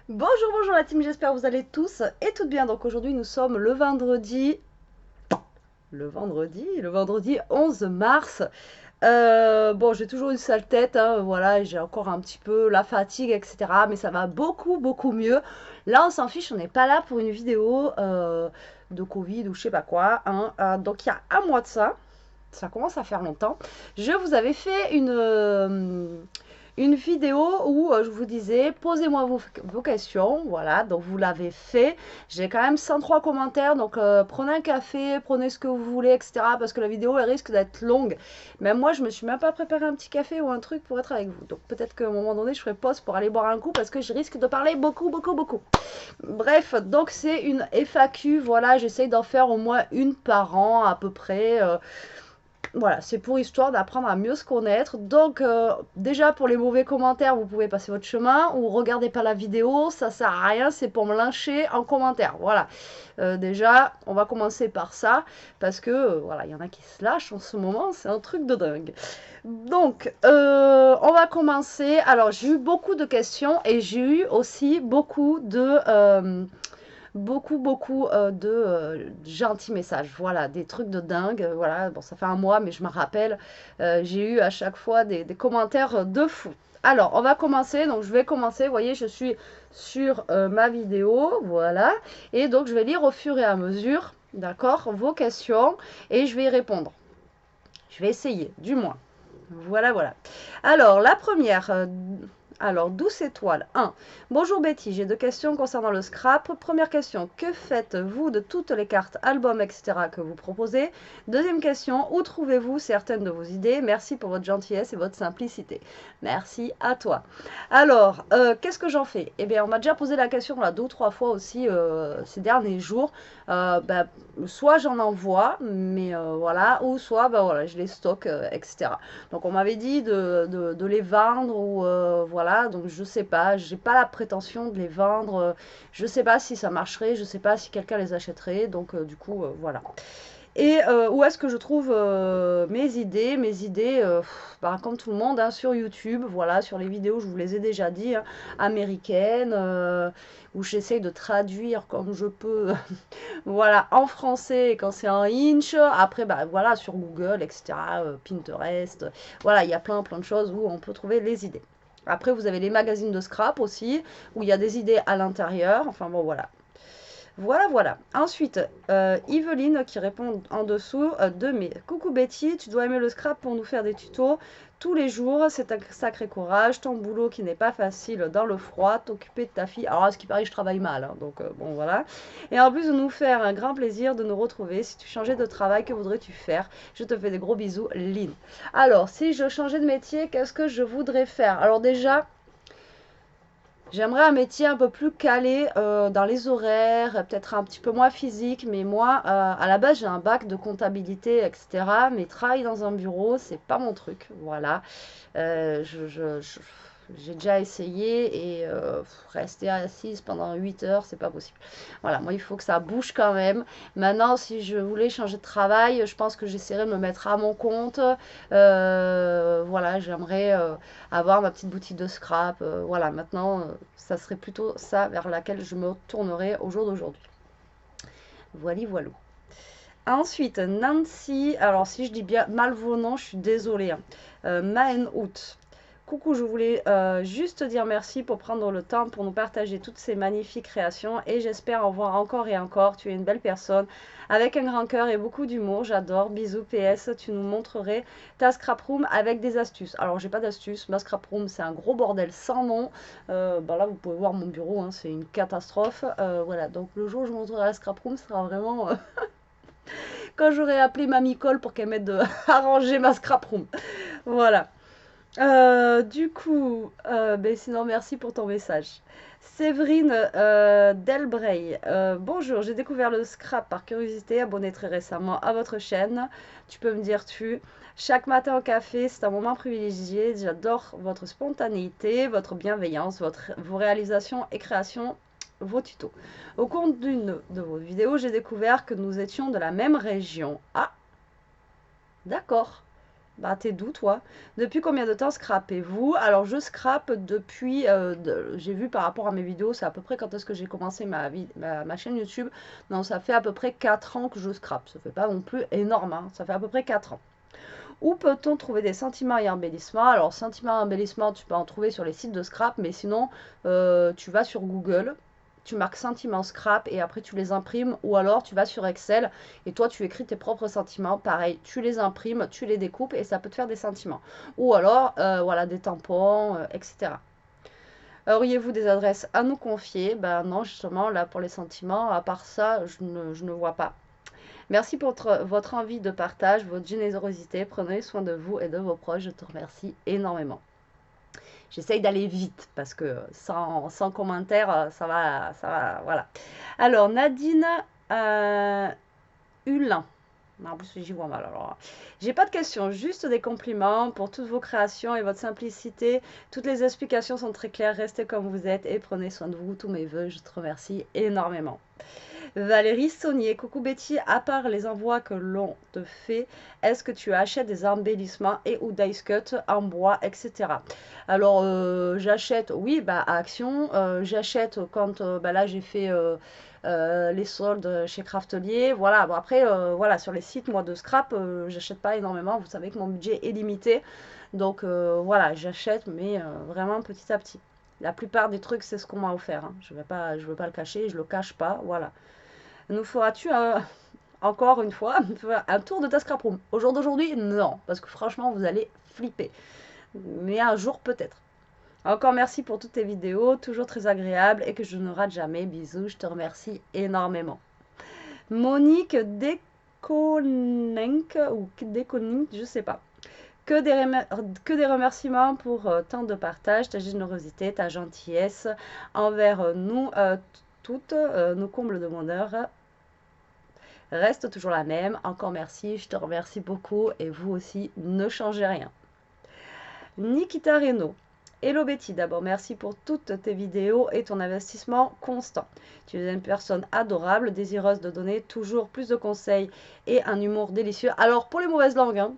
Bonjour, bonjour la team, j'espère que vous allez tous et toutes bien. Donc aujourd'hui nous sommes le vendredi 11 mars. Bon, j'ai toujours une sale tête, hein, voilà, j'ai encore un petit peu la fatigue, etc. Mais ça va beaucoup, beaucoup mieux. Là, on s'en fiche, on n'est pas là pour une vidéo de Covid ou je sais pas quoi, hein. Donc il y a un mois de ça commence à faire longtemps, je vous avais fait une vidéo où je vous disais posez-moi vos questions, voilà, donc vous l'avez fait. J'ai quand même 103 commentaires, donc prenez un café, prenez ce que vous voulez, etc. Parce que la vidéo elle risque d'être longue. Même moi, je me suis même pas préparé un petit café ou un truc pour être avec vous. Donc peut-être qu'à un moment donné, je ferai pause pour aller boire un coup parce que je risque de parler beaucoup, beaucoup, beaucoup. Bref, donc c'est une FAQ, voilà, j'essaye d'en faire au moins une par an à peu près. Voilà, c'est pour histoire d'apprendre à mieux se connaître. Donc, déjà pour les mauvais commentaires, vous pouvez passer votre chemin ou regardez pas la vidéo, ça sert à rien, c'est pour me lyncher en commentaire. Voilà. Déjà, on va commencer par ça parce que voilà, il y en a qui se lâchent en ce moment, c'est un truc de dingue. Donc, on va commencer. Alors, j'ai eu beaucoup de questions et j'ai eu aussi beaucoup de gentils messages, voilà, des trucs de dingue, voilà, bon, ça fait un mois, mais je me rappelle, j'ai eu à chaque fois des commentaires de fou. Alors, on va commencer, donc je vais commencer, vous voyez, je suis sur ma vidéo, voilà, et donc je vais lire au fur et à mesure, d'accord, vos questions, et je vais y répondre. Je vais essayer, du moins. Voilà, voilà. Alors, la première, alors, douce étoile. 1. Bonjour Betty, j'ai deux questions concernant le scrap. Première question, que faites-vous de toutes les cartes, albums, etc. que vous proposez? Deuxième question, où trouvez-vous certaines de vos idées? Merci pour votre gentillesse et votre simplicité. Merci à toi. Alors, qu'est-ce que j'en fais? Eh bien, on m'a déjà posé la question là 2 ou 3 fois aussi ces derniers jours. Bah, soit j'en envoie, mais voilà, ou soit bah, voilà, je les stocke, etc. Donc on m'avait dit de les vendre ou voilà, donc je sais pas, j'ai pas la prétention de les vendre, je sais pas si ça marcherait, je sais pas si quelqu'un les achèterait, donc du coup voilà. Et où est-ce que je trouve mes idées? Mes idées, bah, comme tout le monde, hein, sur YouTube, voilà, sur les vidéos, je vous les ai déjà dit, hein, américaines, où j'essaye de traduire comme je peux, voilà, en français quand c'est en inch. Après, bah, voilà, sur Google, etc., Pinterest, voilà, il y a plein de choses où on peut trouver les idées. Après, vous avez les magazines de scrap aussi, où il y a des idées à l'intérieur. Enfin bon, voilà. Voilà, voilà. Ensuite, Yveline qui répond en dessous de mes. Coucou Betty, tu dois aimer le scrap pour nous faire des tutos tous les jours. C'est un sacré courage. Ton boulot qui n'est pas facile dans le froid, t'occuper de ta fille. Alors, à ce qui paraît, je travaille mal, hein, donc bon, voilà. Et en plus de nous faire un grand plaisir de nous retrouver, si tu changeais de travail, que voudrais-tu faire? Je te fais des gros bisous, Lynn. Alors, si je changeais de métier, qu'est-ce que je voudrais faire? Alors, déjà. J'aimerais un métier un peu plus calé dans les horaires, peut-être un petit peu moins physique, mais moi, à la base, j'ai un bac de comptabilité, etc. Mais travailler dans un bureau, c'est pas mon truc. Voilà. J'ai déjà essayé et rester assise pendant 8 heures, c'est pas possible. Voilà, moi, il faut que ça bouge quand même. Maintenant, si je voulais changer de travail, je pense que j'essaierais de me mettre à mon compte. Voilà, j'aimerais avoir ma petite boutique de scrap. Voilà, maintenant, ça serait plutôt ça vers laquelle je me tournerais au jour d'aujourd'hui. Voilà, voilà. Ensuite, Nancy, alors si je dis bien mal vos noms, je suis désolée, hein. Maen Out. Coucou, je voulais juste dire merci pour prendre le temps pour nous partager toutes ces magnifiques créations et j'espère en voir encore et encore. Tu es une belle personne avec un grand cœur et beaucoup d'humour. J'adore. Bisous. PS, tu nous montrerais ta scrap room avec des astuces. Alors, j'ai pas d'astuces. Ma scrap room, c'est un gros bordel sans nom. Bah là, vous pouvez voir mon bureau, hein, c'est une catastrophe. Voilà, donc le jour où je montrerai la scrap room, ce sera vraiment quand j'aurai appelé Mamie Cole pour qu'elle m'aide à ranger ma scrap room. Voilà. Du coup, ben sinon, merci pour ton message. Séverine Delbray, bonjour, j'ai découvert le scrap par curiosité, abonné très récemment à votre chaîne. Tu peux me dire tu. Chaque matin au café, c'est un moment privilégié. J'adore votre spontanéité, votre bienveillance, vos réalisations et créations, vos tutos. Au cours d'une de vos vidéos, j'ai découvert que nous étions de la même région. Ah, d'accord. Bah, t'es d'où, toi? Depuis combien de temps scrapez-vous? Alors, je scrape depuis, j'ai vu par rapport à mes vidéos, c'est à peu près quand est-ce que j'ai commencé ma chaîne YouTube. Non, ça fait à peu près 4 ans que je scrape. Ça fait pas non plus énorme, hein. Ça fait à peu près 4 ans. Où peut-on trouver des sentiments et embellissements? Alors, sentiments et embellissements, tu peux en trouver sur les sites de scrap, mais sinon, tu vas sur Google, tu marques sentiments scrap et après tu les imprimes, ou alors tu vas sur Excel et toi tu écris tes propres sentiments. Pareil, tu les imprimes, tu les découpes et ça peut te faire des sentiments. Ou alors, voilà, des tampons, etc. Auriez-vous des adresses à nous confier? Ben non, justement, là pour les sentiments, à part ça, je ne vois pas. Merci pour votre envie de partage, votre générosité. Prenez soin de vous et de vos proches. Je te remercie énormément. J'essaye d'aller vite parce que sans commentaire, voilà. Alors, Nadine Hulin. En plus, j'y vois mal. Alors, j'ai pas de questions, juste des compliments pour toutes vos créations et votre simplicité. Toutes les explications sont très claires. Restez comme vous êtes et prenez soin de vous. Tous mes voeux, je te remercie énormément. Valérie Saunier, coucou Betty, à part les envois que l'on te fait, est-ce que tu achètes des embellissements et ou dice cut en bois, etc. Alors, j'achète, oui, bah, à Action, j'achète quand, bah, là, j'ai fait les soldes chez Craftelier, voilà, bon, après, voilà, sur les sites, moi, de scrap, j'achète pas énormément, vous savez que mon budget est limité, donc, voilà, j'achète, mais vraiment petit à petit. La plupart des trucs, c'est ce qu'on m'a offert, hein. Je veux pas le cacher, je le cache pas, voilà. Nous feras-tu encore une fois un tour de ta scrap room? Au jour d'aujourd'hui, non, parce que franchement, vous allez flipper. Mais un jour, peut-être. Encore merci pour toutes tes vidéos, toujours très agréables et que je ne rate jamais. Bisous, je te remercie énormément. Monique Dekonink ou Dekonink, je sais pas. Que des remerciements pour tant de partage, ta générosité, ta gentillesse envers nous toutes, nous comble de bonheur. Reste toujours la même. Encore merci, je te remercie beaucoup et vous aussi, ne changez rien. Nikita Reno. Hello Betty, d'abord merci pour toutes tes vidéos et ton investissement constant. Tu es une personne adorable, désireuse de donner toujours plus de conseils et un humour délicieux. Alors pour les mauvaises langues, hein,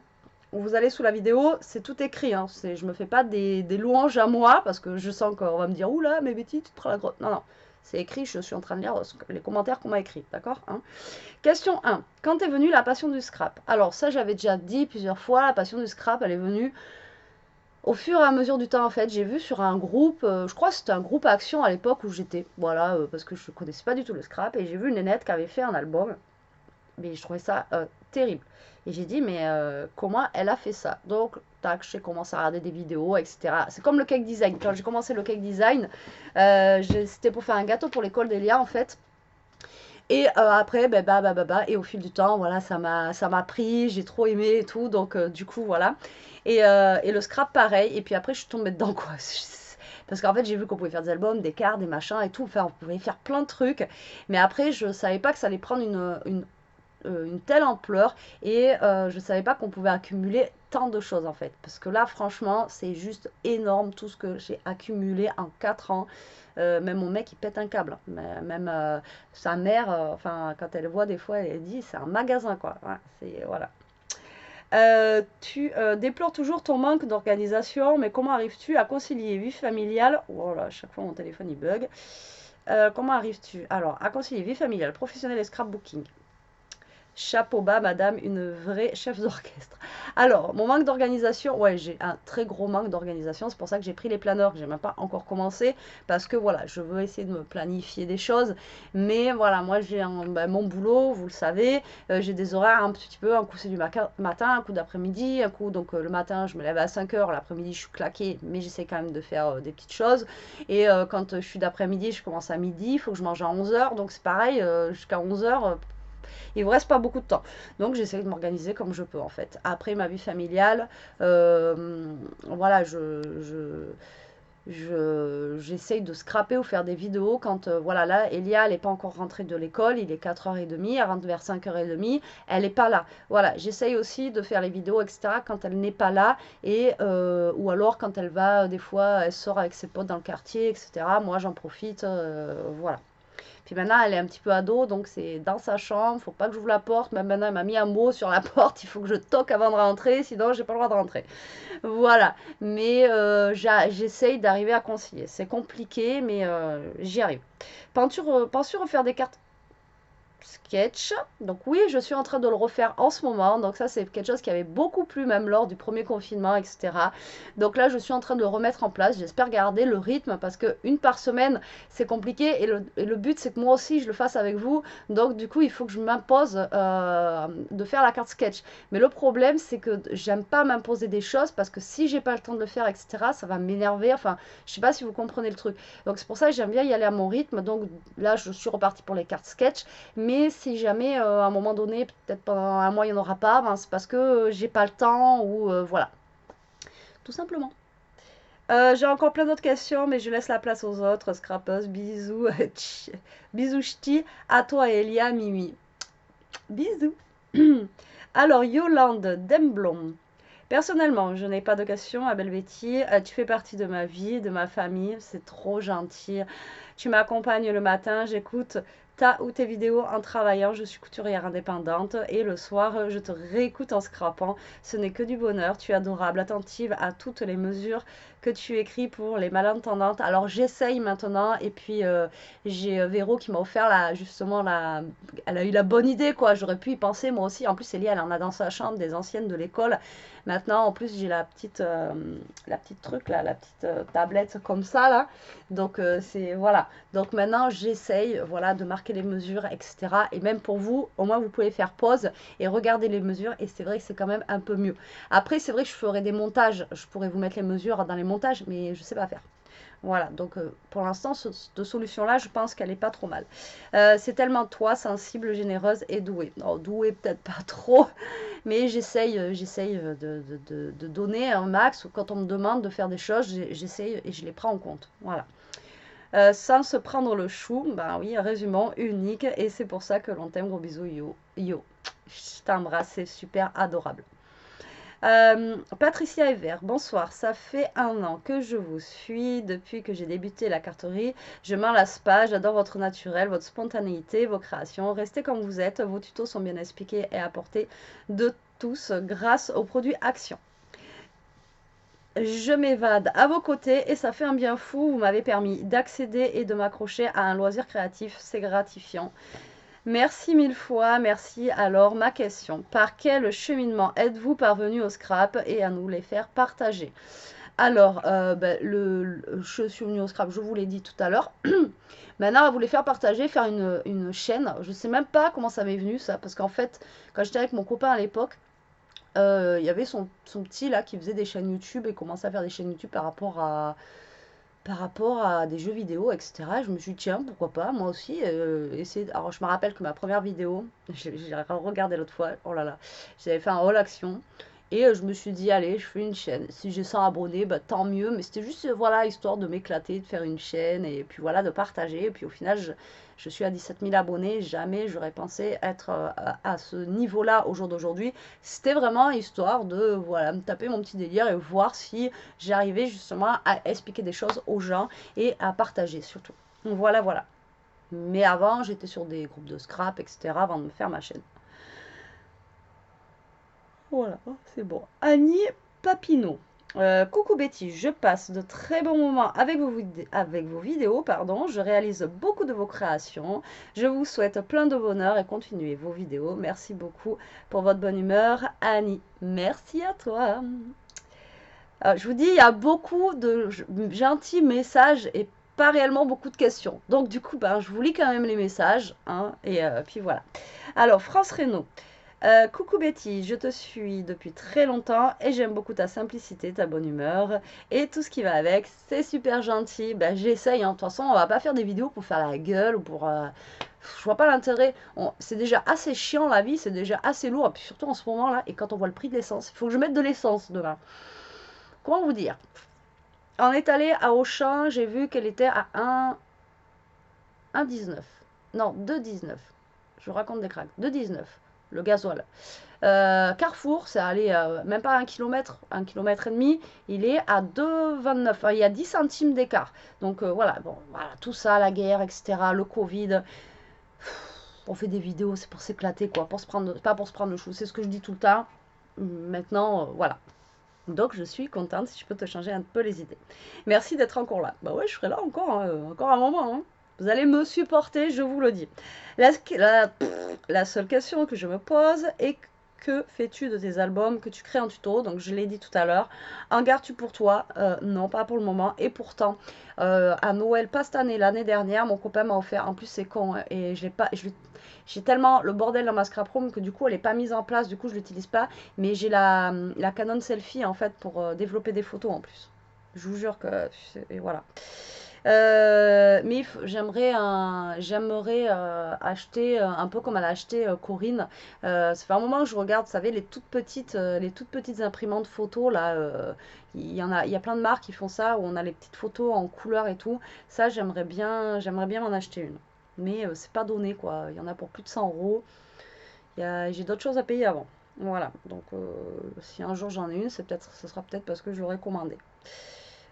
vous allez sous la vidéo, c'est tout écrit. Hein, je ne me fais pas des louanges à moi parce que je sens qu'on va me dire oula, mais Betty, tu te prends la grotte. Non, non, c'est écrit, je suis en train de lire les commentaires qu'on m'a écrits, d'accord, hein. Question 1. Quand est venue la passion du scrap? Alors ça, j'avais déjà dit plusieurs fois, la passion du scrap, elle est venue au fur et à mesure du temps, en fait. J'ai vu sur un groupe, je crois que c'était un groupe Action à l'époque où j'étais, voilà, parce que je ne connaissais pas du tout le scrap, et j'ai vu une nénette qui avait fait un album, mais je trouvais ça terrible. Et j'ai dit, mais comment elle a fait ça? Donc, tac, j'ai commencé à regarder des vidéos, etc. C'est comme le cake design. Quand j'ai commencé le cake design, c'était pour faire un gâteau pour l'école d'Elia, en fait. Et après, et au fil du temps, voilà, ça m'a pris, j'ai trop aimé et tout, donc du coup, voilà. Et le scrap, pareil, et puis après, je suis tombée dedans, quoi. Parce qu'en fait, j'ai vu qu'on pouvait faire des albums, des cartes, des machins et tout, enfin, on pouvait faire plein de trucs. Mais après, je savais pas que ça allait prendre une telle ampleur et je savais pas qu'on pouvait accumuler tant de choses en fait. Parce que là, franchement, c'est juste énorme tout ce que j'ai accumulé en 4 ans. Même mon mec, il pète un câble. Même sa mère, enfin, quand elle voit des fois, elle dit c'est un magasin quoi. Ouais, c'est voilà. Tu déplores toujours ton manque d'organisation, mais comment arrives-tu à concilier vie familiale? Oh là, à chaque fois mon téléphone il bug. Comment arrives-tu alors à concilier vie familiale, professionnelle et scrapbooking? Chapeau bas, madame, une vraie chef d'orchestre. Alors, mon manque d'organisation, ouais, j'ai un très gros manque d'organisation. C'est pour ça que j'ai pris les planeurs, que j'ai même pas encore commencé, parce que voilà, je veux essayer de me planifier des choses. Mais voilà, moi j'ai mon boulot, vous le savez, j'ai des horaires un petit peu, un coup c'est du matin, un coup d'après-midi, un coup donc le matin je me lève à 5 heures, l'après-midi je suis claquée, mais j'essaie quand même de faire des petites choses. Et quand je suis d'après-midi, je commence à midi, il faut que je mange à 11 heures, donc c'est pareil, jusqu'à 11 heures il ne vous reste pas beaucoup de temps. Donc j'essaie de m'organiser comme je peux en fait. Après ma vie familiale, voilà, j'essaye de scraper ou faire des vidéos quand, voilà, là, Elia, elle n'est pas encore rentrée de l'école, il est 4h30, elle rentre vers 5h30, elle n'est pas là. Voilà, j'essaye aussi de faire les vidéos, etc., quand elle n'est pas là, et, ou alors quand elle va, des fois, elle sort avec ses potes dans le quartier, etc., moi j'en profite, voilà. Puis maintenant, elle est un petit peu ado, donc c'est dans sa chambre, faut pas que j'ouvre la porte. Même maintenant, elle m'a mis un mot sur la porte, il faut que je toque avant de rentrer, sinon j'ai pas le droit de rentrer. Voilà, mais j'essaye d'arriver à concilier. C'est compliqué, mais j'y arrive. Penses-tu refaire des cartes sketch. Donc oui, je suis en train de le refaire en ce moment. Donc ça, c'est quelque chose qui avait beaucoup plu même lors du premier confinement, etc. Donc là, je suis en train de le remettre en place. J'espère garder le rythme parce que une par semaine, c'est compliqué. Et le but, c'est que moi aussi, je le fasse avec vous. Donc du coup, il faut que je m'impose de faire la carte sketch. Mais le problème, c'est que j'aime pas m'imposer des choses parce que si j'ai pas le temps de le faire, etc., ça va m'énerver. Enfin, je sais pas si vous comprenez le truc. Donc c'est pour ça que j'aime bien y aller à mon rythme. Donc là, je suis repartie pour les cartes sketch. Mais si jamais à un moment donné, peut-être pendant un mois, il n'y en aura pas, ben, c'est parce que j'ai pas le temps ou voilà, tout simplement. J'ai encore plein d'autres questions, mais je laisse la place aux autres. Scrapeuse, bisous, bisous ch'ti, à toi Elia, Mimi. Bisous. Alors, Yolande Demblom. Personnellement, je n'ai pas de questions, Abel Betty. Tu fais partie de ma vie, de ma famille. C'est trop gentil. Tu m'accompagnes le matin, j'écoute ta ou tes vidéos en travaillant. Je suis couturière indépendante et le soir, je te réécoute en scrapant. Ce n'est que du bonheur. Tu es adorable, attentive à toutes les mesures que tu écris pour les malentendantes. Alors, j'essaye maintenant et puis j'ai Véro qui m'a offert justement elle a eu la bonne idée quoi. J'aurais pu y penser moi aussi. En plus, Elie, elle en a dans sa chambre des anciennes de l'école. Maintenant, en plus, j'ai la petite truc là, la petite tablette comme ça là. Donc c'est voilà. Donc maintenant, j'essaye voilà de marquer les mesures, etc. Et même pour vous, au moins vous pouvez faire pause et regarder les mesures. Et c'est vrai que c'est quand même un peu mieux. Après, c'est vrai que je ferai des montages. Je pourrais vous mettre les mesures dans les montages, mais je sais pas faire. Voilà, donc pour l'instant, cette solution-là, je pense qu'elle n'est pas trop mal. C'est tellement toi, sensible, généreuse et douée. Non, douée peut-être pas trop, mais j'essaye de donner un max. Quand on me demande de faire des choses, j'essaye et je les prends en compte. Voilà. Sans se prendre le chou, ben oui, résumons, unique, et c'est pour ça que l'on t'aime, gros bisous, yo, yo. Je t'embrasse, c'est super adorable. Patricia Ever, bonsoir. Ça fait 1 an que je vous suis depuis que j'ai débuté la carterie. Je m'en lasse pas. J'adore votre naturel, votre spontanéité, vos créations. Restez comme vous êtes. Vos tutos sont bien expliqués et apportés de tous grâce aux produits Action. Je m'évade à vos côtés et ça fait un bien fou. Vous m'avez permis d'accéder et de m'accrocher à un loisir créatif. C'est gratifiant. Merci mille fois, merci. Alors, ma question, par quel cheminement êtes-vous parvenu au scrap et à nous les faire partager? Alors, je suis venue au scrap, je vous l'ai dit tout à l'heure. Maintenant, à vous les faire partager, faire une chaîne. Je ne sais même pas comment ça m'est venu, ça, parce qu'en fait, quand j'étais avec mon copain à l'époque, il y avait son petit là qui faisait des chaînes YouTube et commençait à faire des chaînes YouTube par rapport à des jeux vidéo, etc. Je me suis dit, tiens, pourquoi pas, moi aussi, essayer. Alors, je me rappelle que ma première vidéo, j'ai regardé l'autre fois, oh là là, j'avais fait un haul action. Et je me suis dit, allez, je fais une chaîne. Si j'ai 100 abonnés, bah, tant mieux. Mais c'était juste, voilà, histoire de m'éclater, de faire une chaîne et puis voilà, de partager. Et puis au final, je suis à 17 000 abonnés. Jamais j'aurais pensé être à ce niveau-là au jour d'aujourd'hui. C'était vraiment histoire de, voilà, me taper mon petit délire et voir si j'arrivais justement à expliquer des choses aux gens et à partager surtout. Donc voilà, voilà. Mais avant, j'étais sur des groupes de scrap, etc. avant de me faire ma chaîne. Voilà, c'est bon. Annie Papineau. Coucou Betty, je passe de très bons moments avec vos vidéos, pardon. Je réalise beaucoup de vos créations. Je vous souhaite plein de bonheur et continuez vos vidéos. Merci beaucoup pour votre bonne humeur. Annie, merci à toi. Je vous dis, il y a beaucoup de gentils messages et pas réellement beaucoup de questions. Donc du coup, ben, je vous lis quand même les messages. Hein, et puis voilà. Alors, France Reynaud. Coucou Betty, je te suis depuis très longtemps et j'aime beaucoup ta simplicité, ta bonne humeur et tout ce qui va avec. C'est super gentil. Ben, j'essaye. Hein. De toute façon, on va pas faire des vidéos pour faire la gueule ou pour. Je vois pas l'intérêt. C'est déjà assez chiant la vie, c'est déjà assez lourd. Et puis surtout en ce moment là, et quand on voit le prix de l'essence, il faut que je mette de l'essence demain. Comment vous dire? On est allé à Auchan, j'ai vu qu'elle était à 1,19. Non, 2,19. Je vous raconte des cracks. 2,19. le gasoil. Carrefour, c'est allé même pas 1 kilomètre et demi, il est à 2,29. Enfin, il y a 10 centimes d'écart. Donc voilà, bon, voilà, tout ça, la guerre, etc., le Covid. On fait des vidéos, c'est pour s'éclater, quoi, pour se prendre, pas pour se prendre le chou. C'est ce que je dis tout le temps. Maintenant, voilà. Donc je suis contente si je peux te changer un peu les idées. Merci d'être encore là. Bah ouais, je serai là encore, hein, encore un moment. Hein. Vous allez me supporter, je vous le dis. La seule question que je me pose est que fais-tu de tes albums que tu crées en tuto? Donc je l'ai dit tout à l'heure. En gardes-tu pour toi? Non, pas pour le moment. Et pourtant, à Noël, pas cette année, l'année dernière, mon copain m'a offert. En plus, c'est con. Hein, et je l'ai pas. J'ai tellement le bordel dans ma scrap room que du coup, elle n'est pas mise en place. Du coup, je l'utilise pas. Mais j'ai la Canon Selfie en fait pour développer des photos en plus. Je vous jure que. Et voilà. Mais j'aimerais acheter un peu comme elle a acheté Corinne. Ça fait un moment que je regarde, vous savez, les toutes petites imprimantes photos là. Il y a plein de marques qui font ça où on a les petites photos en couleur et tout. Ça, j'aimerais bien m'en acheter une. Mais c'est pas donné quoi. Il y en a pour plus de 100 euros. J'ai d'autres choses à payer avant. Voilà. Donc si un jour j'en ai une, ce sera peut-être parce que je l'aurais commandé.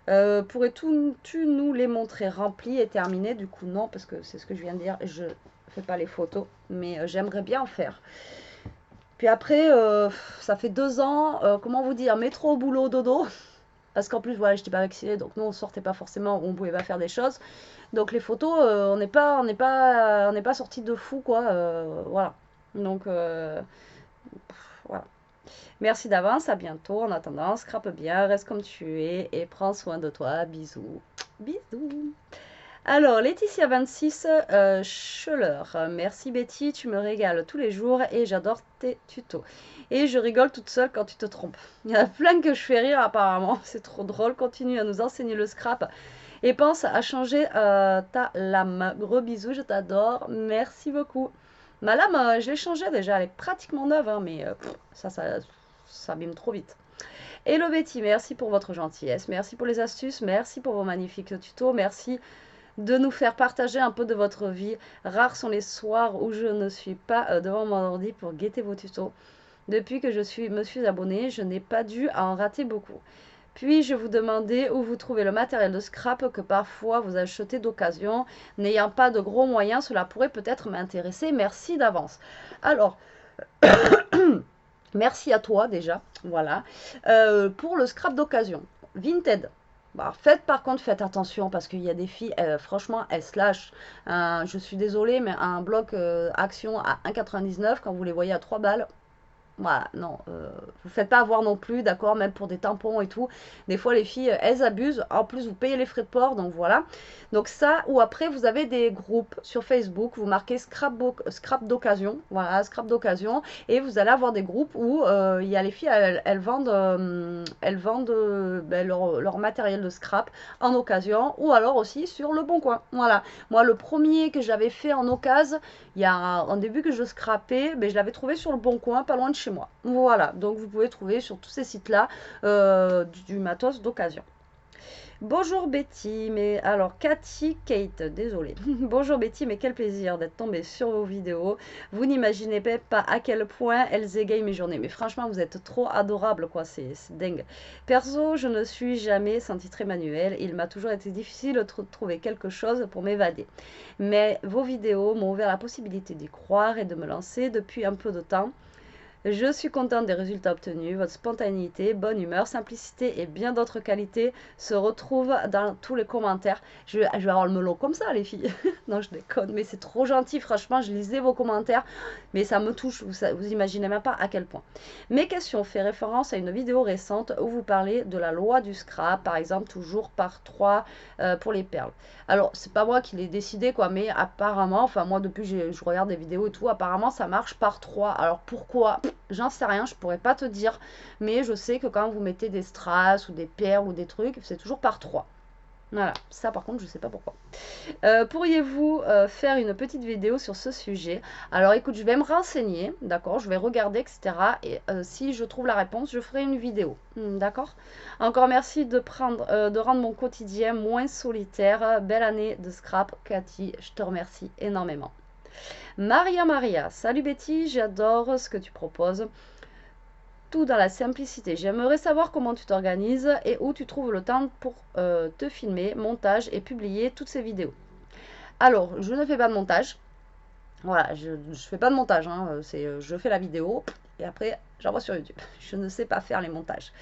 Pourrais-tu nous les montrer remplis et terminés? Du coup, non, parce que c'est ce que je viens de dire. Je fais pas les photos, mais j'aimerais bien en faire. Puis après, ça fait 2 ans, comment vous dire, métro au boulot, dodo. Parce qu'en plus, voilà, j'étais pas vaccinée, donc nous, on sortait pas forcément, on pouvait pas faire des choses. Donc les photos, on n'est pas sorti de fou, quoi. Voilà. Donc, voilà. Merci d'avance, à bientôt. En attendant, scrape bien, reste comme tu es et prends soin de toi. Bisous. Bisous. Alors, Laetitia26 Scheller. Merci Betty, tu me régales tous les jours et j'adore tes tutos. Et je rigole toute seule quand tu te trompes. Il y en a plein que je fais rire apparemment. C'est trop drôle. Continue à nous enseigner le scrap. Et pense à changer ta lame. Gros bisous, je t'adore. Merci beaucoup. Ma lame, je l'ai changée déjà. Elle est pratiquement neuve, hein, mais ça s'abîme trop vite. Hello Betty, merci pour votre gentillesse, merci pour les astuces, merci pour vos magnifiques tutos, merci de nous faire partager un peu de votre vie. Rares sont les soirs où je ne suis pas devant mon ordi pour guetter vos tutos. Depuis que me suis abonnée, je n'ai pas dû en rater beaucoup. Puis-je vous demander où vous trouvez le matériel de scrap que parfois vous achetez d'occasion. N'ayant pas de gros moyens, cela pourrait peut-être m'intéresser. Merci d'avance. Alors, merci à toi déjà. Voilà. Pour le scrap d'occasion. Vinted. Bah, faites attention parce qu'il y a des filles, franchement, elles se lâchent. Je suis désolée, mais un bloc action à 1,99 quand vous les voyez à 3 balles, voilà, non, vous faites pas avoir non plus, d'accord, même pour des tampons et tout. Des fois, les filles, elles abusent. En plus, vous payez les frais de port, donc voilà. Donc ça, ou après, vous avez des groupes sur Facebook, vous marquez scrap d'occasion, voilà, scrap d'occasion, et vous allez avoir des groupes où il y a les filles, elles vendent, ben, leur matériel de scrap en occasion, ou alors aussi sur Le Bon Coin. Voilà. Moi, le premier que j'avais fait en occasion, il y a un début que je scrapais, mais je l'avais trouvé sur Le Bon Coin, pas loin de chez moi. Voilà, donc vous pouvez trouver sur tous ces sites-là du matos d'occasion. Bonjour Betty, mais alors Kate, désolée. Bonjour Betty, mais quel plaisir d'être tombée sur vos vidéos. Vous n'imaginez pas à quel point elles égayent mes journées. Mais franchement, vous êtes trop adorable, quoi, c'est dingue. Perso, je ne suis jamais sentie très manuelle. Il m'a toujours été difficile de trouver quelque chose pour m'évader. Mais vos vidéos m'ont ouvert la possibilité d'y croire et de me lancer depuis un peu de temps. Je suis contente des résultats obtenus. Votre spontanéité, bonne humeur, simplicité et bien d'autres qualités se retrouvent dans tous les commentaires. Je vais avoir le melon comme ça, les filles. Non, je déconne, mais c'est trop gentil. Franchement, je lisais vos commentaires, mais ça me touche. Vous imaginez même pas à quel point. Mes questions font référence à une vidéo récente où vous parlez de la loi du scrap, par exemple, toujours par 3 pour les perles. Alors, c'est pas moi qui l'ai décidé, quoi, mais apparemment, enfin, moi, depuis je regarde des vidéos et tout, apparemment, ça marche par 3. Alors, pourquoi? J'en sais rien, je pourrais pas te dire, mais je sais que quand vous mettez des strass ou des perles ou des trucs, c'est toujours par 3. Voilà, ça par contre, je sais pas pourquoi. Pourriez-vous faire une petite vidéo sur ce sujet? Alors écoute, je vais me renseigner, d'accord, je vais regarder, etc. Et si je trouve la réponse, je ferai une vidéo, d'accord. Encore merci de rendre mon quotidien moins solitaire. Belle année de scrap, Cathy, je te remercie énormément. Maria, salut Betty, j'adore ce que tu proposes. Tout dans la simplicité. J'aimerais savoir comment tu t'organises et où tu trouves le temps pour te filmer, montage et publier toutes ces vidéos. Alors, je ne fais pas de montage. Voilà, je ne fais pas de montage. Hein, je fais la vidéo et après, j'envoie sur YouTube. Je ne sais pas faire les montages.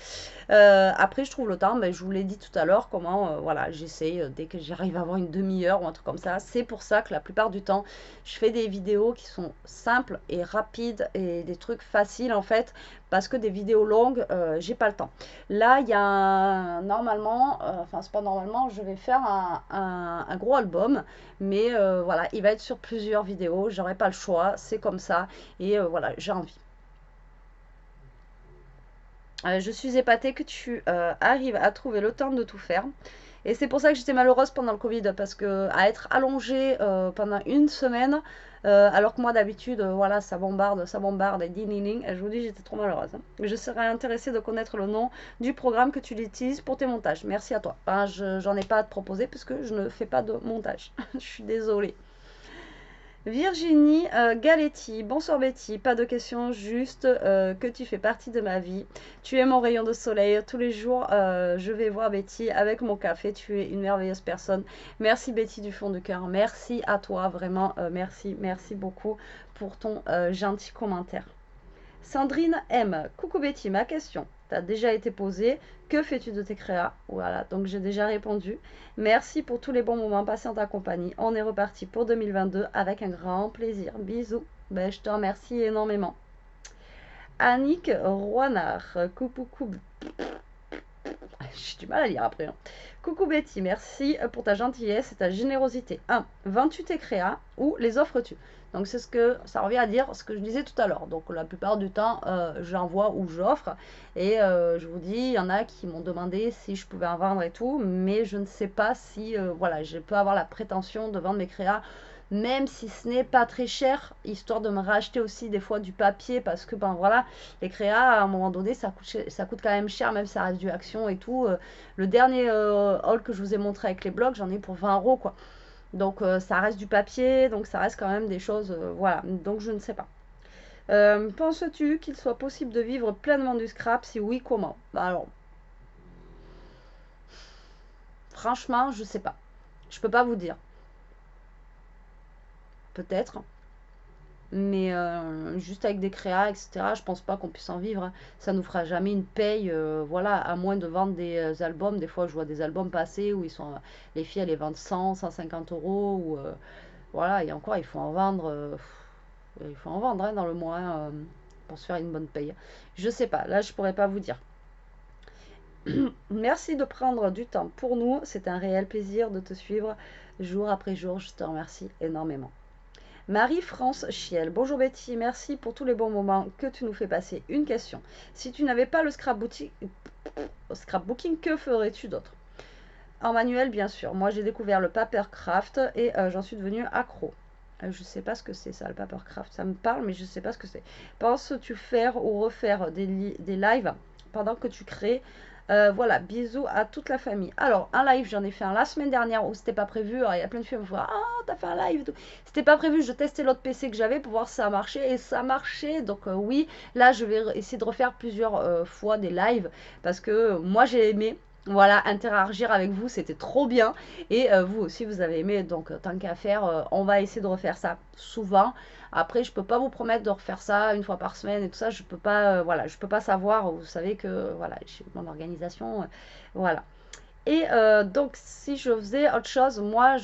Après, je trouve le temps, ben, je vous l'ai dit tout à l'heure, comment, voilà, j'essaie, dès que j'arrive à avoir une demi-heure ou un truc comme ça. C'est pour ça que la plupart du temps, je fais des vidéos qui sont simples et rapides et des trucs faciles en fait, parce que des vidéos longues, j'ai pas le temps. Là, il y a normalement, enfin c'est pas normalement, je vais faire un gros album, mais voilà, il va être sur plusieurs vidéos, j'aurai pas le choix, c'est comme ça, et voilà, j'ai envie. Je suis épatée que tu arrives à trouver le temps de tout faire. Et c'est pour ça que j'étais malheureuse pendant le Covid, parce que à être allongée pendant une semaine, alors que moi d'habitude, voilà, ça bombarde, et ding, je vous dis, j'étais trop malheureuse. Hein. Je serais intéressée de connaître le nom du programme que tu utilises pour tes montages. Merci à toi. Ben, j'en ai pas à te proposer, puisque je ne fais pas de montage. Je suis désolée. Virginie Galetti, bonsoir Betty, pas de questions, juste que tu fais partie de ma vie. Tu es mon rayon de soleil. Tous les jours, je vais voir Betty avec mon café. Tu es une merveilleuse personne. Merci Betty du fond du cœur. Merci à toi, vraiment. Merci beaucoup pour ton gentil commentaire. Sandrine M. Coucou Betty, ma question t'a déjà été posée. Que fais-tu de tes créas? Voilà, donc j'ai déjà répondu. Merci pour tous les bons moments passés en ta compagnie. On est reparti pour 2022 avec un grand plaisir. Bisous. Ben, je te remercie énormément. Annick Roinard. Coucou. J'ai du mal à lire après. Hein. Coucou Betty, merci pour ta gentillesse et ta générosité. 1. Vends-tu tes créas ou les offres-tu? Donc c'est ce que ça revient à dire ce que je disais tout à l'heure. Donc la plupart du temps, j'envoie ou j'offre. Et je vous dis, il y en a qui m'ont demandé si je pouvais en vendre et tout. Mais je ne sais pas si voilà, je peux avoir la prétention de vendre mes créas. Même si ce n'est pas très cher, histoire de me racheter aussi des fois du papier, parce que ben voilà, les créas à un moment donné ça coûte quand même cher, même si ça reste du action et tout. Le dernier haul que je vous ai montré avec les blocs, j'en ai pour 20 euros quoi. Donc ça reste du papier, donc ça reste quand même des choses, voilà, donc je ne sais pas. Penses-tu qu'il soit possible de vivre pleinement du scrap? Si oui, comment? Alors, franchement, je sais pas. Je peux pas vous dire. Peut-être. Mais juste avec des créas, etc., je pense pas qu'on puisse en vivre. Hein. Ça nous fera jamais une paye, voilà, à moins de vendre des albums. Des fois, je vois des albums passer où ils sont, les filles, elles les vendent 100, 150 euros, ou voilà, et encore, il faut en vendre hein, dans le mois pour se faire une bonne paye. Je sais pas, là, je pourrais pas vous dire. Merci de prendre du temps pour nous. C'est un réel plaisir de te suivre jour après jour. Je te remercie énormément. Marie-France Chiel, bonjour Betty, merci pour tous les bons moments que tu nous fais passer. Une question, si tu n'avais pas le scrapbooking, que ferais-tu d'autre? En manuel, bien sûr. Moi, j'ai découvert le papercraft et j'en suis devenue accro. Je sais pas ce que c'est ça, le papercraft. Ça me parle, mais je sais pas ce que c'est. Penses-tu faire ou refaire des lives pendant que tu crées? Voilà, bisous à toute la famille. Alors, un live, j'en ai fait un la semaine dernière où c'était pas prévu. Alors, il y a plein de filles qui me font ah, t'as fait un live et tout. C'était pas prévu, je testais l'autre PC que j'avais pour voir si ça marchait et ça marchait. Donc, oui, là, je vais essayer de refaire plusieurs fois des lives parce que moi, j'ai aimé. Voilà, interagir avec vous, c'était trop bien. Et vous aussi, vous avez aimé. Donc, tant qu'à faire, on va essayer de refaire ça souvent. Après, je peux pas vous promettre de refaire ça une fois par semaine et tout ça. Je peux pas, voilà, je peux pas savoir. Vous savez que voilà, j'ai mon organisation, voilà. Et donc, si je faisais autre chose, moi,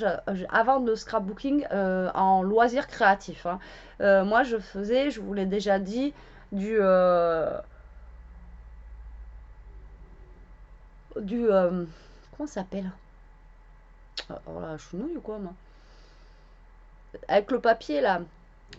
avant le scrapbooking, en loisir créatif, hein, moi, je faisais, je vous l'ai déjà dit, du comment ça s'appelle? Oh là, je suis nouille ou quoi, moi? Avec le papier, là.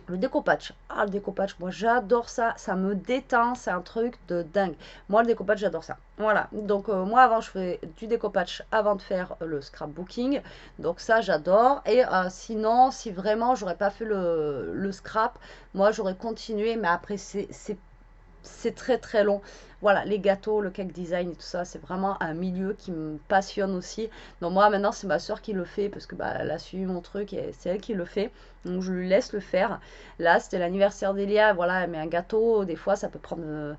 Le découpage. Ah, le découpage, moi j'adore ça. Ça me détend. C'est un truc de dingue. Moi, le découpage, j'adore ça. Voilà. Donc, moi, avant, je fais du découpage avant de faire le scrapbooking. Donc, ça, j'adore. Et sinon, si vraiment j'aurais pas fait le scrap, moi, j'aurais continué. Mais après, c'est c'est très très long. Voilà, les gâteaux, le cake design et tout ça, c'est vraiment un milieu qui me passionne aussi. Donc moi maintenant c'est ma soeur qui le fait parce que bah, elle a suivi mon truc et c'est elle qui le fait. Donc je lui laisse le faire. Là c'était l'anniversaire d'Elia, voilà, elle met un gâteau, des fois ça peut prendre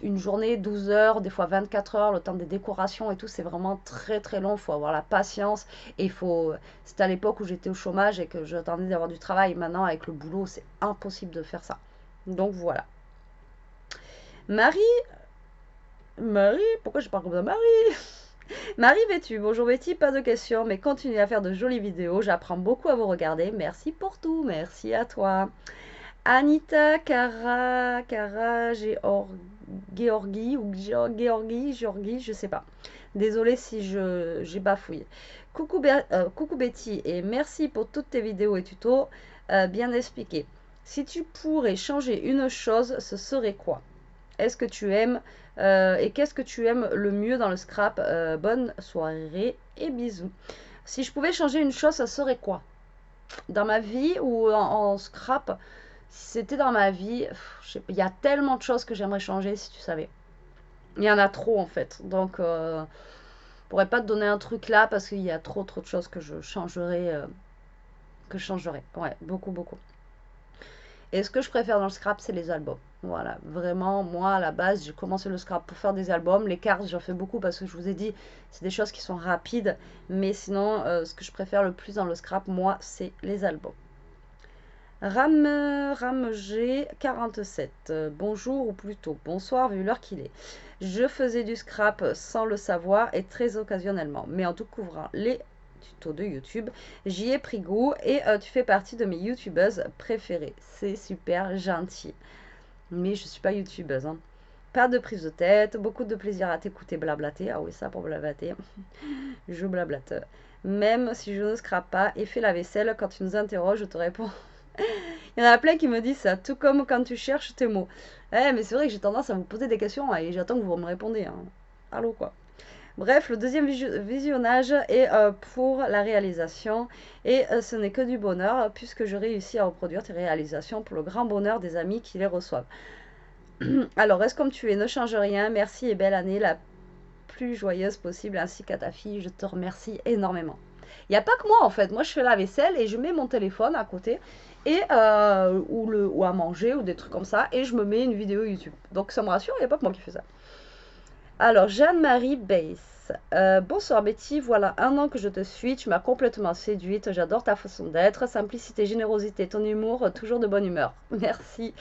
une journée, 12 heures, des fois 24 heures, le temps des décorations et tout, c'est vraiment très très long, il faut avoir la patience et il faut... C'était à l'époque où j'étais au chômage et que j'attendais d'avoir du travail. Maintenant avec le boulot c'est impossible de faire ça. Donc voilà. Marie, Marie, pourquoi je parle comme ça? Marie, Marie Vêtue, bonjour Betty, pas de questions, mais continuez à faire de jolies vidéos, j'apprends beaucoup à vous regarder, merci pour tout, merci à toi. Anita Georgie ou Georgie, je sais pas. Désolée si j'ai bafouillé. Coucou Betty et merci pour toutes tes vidéos et tutos bien expliqués. Si tu pourrais changer une chose, ce serait quoi? Est-ce que tu aimes et qu'est-ce que tu aimes le mieux dans le scrap? Bonne soirée et bisous. Si je pouvais changer une chose, ça serait quoi? Dans ma vie ou en scrap? Si c'était dans ma vie, il y a tellement de choses que j'aimerais changer si tu savais. Il y en a trop en fait. Donc, je pourrais pas te donner un truc là parce qu'il y a trop de choses que je changerais. Ouais, beaucoup, beaucoup. Et ce que je préfère dans le scrap, c'est les albums. Voilà, vraiment, moi, à la base, j'ai commencé le scrap pour faire des albums. Les cartes, j'en fais beaucoup parce que je vous ai dit, c'est des choses qui sont rapides. Mais sinon, ce que je préfère le plus dans le scrap, moi, c'est les albums. G 47. Bonjour ou plutôt bonsoir vu l'heure qu'il est. Je faisais du scrap sans le savoir et très occasionnellement. Mais en tout couvrant les tutos de YouTube, j'y ai pris goût et tu fais partie de mes youtubeuses préférées. C'est super gentil. Mais je suis pas youtubeuse. Hein. Pas de prise de tête, beaucoup de plaisir à t'écouter blablater. Ah oui, ça pour blablater. Je blablate. Même si je ne scrape pas et fais la vaisselle, quand tu nous interroges, je te réponds. Il y en a plein qui me disent ça, tout comme quand tu cherches tes mots. Mais c'est vrai que j'ai tendance à vous poser des questions et j'attends que vous me répondiez. Hein. Allô quoi. Bref, le deuxième visionnage est pour la réalisation et ce n'est que du bonheur puisque je réussis à reproduire tes réalisations pour le grand bonheur des amis qui les reçoivent. Alors, reste comme tu es, ne change rien, merci et belle année, la plus joyeuse possible ainsi qu'à ta fille, je te remercie énormément. Il n'y a pas que moi en fait, moi je fais la vaisselle et je mets mon téléphone à côté et ou à manger ou des trucs comme ça et je me mets une vidéo YouTube. Donc ça me rassure, il n'y a pas que moi qui fais ça. Alors Jeanne-Marie Bass. Bonsoir Betty, voilà 1 an que je te suis, tu m'as complètement séduite, j'adore ta façon d'être, simplicité, générosité, ton humour, toujours de bonne humeur. Merci.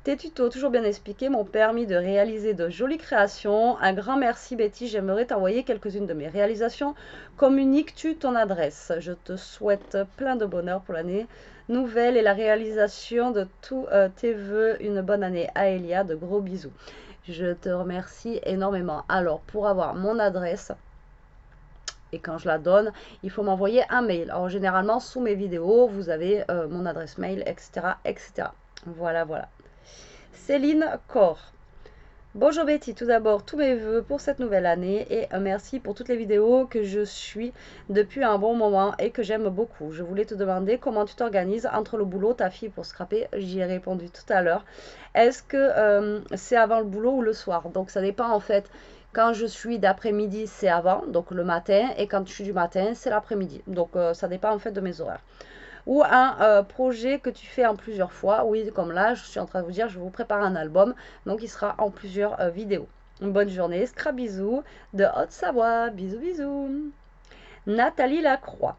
Tes tutos toujours bien expliqués m'ont permis de réaliser de jolies créations. Un grand merci Betty, j'aimerais t'envoyer quelques-unes de mes réalisations. Communiques-tu ton adresse? Je te souhaite plein de bonheur pour l'année nouvelle et la réalisation de tous tes vœux. Une bonne année à Elia, de gros bisous. Je te remercie énormément. Alors pour avoir mon adresse, et quand je la donne, il faut m'envoyer un mail. Alors généralement, sous mes vidéos, vous avez mon adresse mail, etc., etc. Voilà, voilà. Céline Cor. Bonjour Betty, tout d'abord, tous mes voeux pour cette nouvelle année et merci pour toutes les vidéos que je suis depuis un bon moment et que j'aime beaucoup. Je voulais te demander comment tu t'organises entre le boulot, ta fille pour scraper. J'y ai répondu tout à l'heure. Est-ce que c'est avant le boulot ou le soir? Donc ça dépend en fait. Quand je suis d'après-midi, c'est avant, donc le matin, et quand je suis du matin, c'est l'après-midi. Donc ça dépend en fait de mes horaires. Ou un projet que tu fais en plusieurs fois. Oui, comme là, je suis en train de vous dire, je vous prépare un album, donc il sera en plusieurs vidéos. Une bonne journée, scrap bisous de Haute-Savoie. Bisous, bisous. Nathalie Lacroix.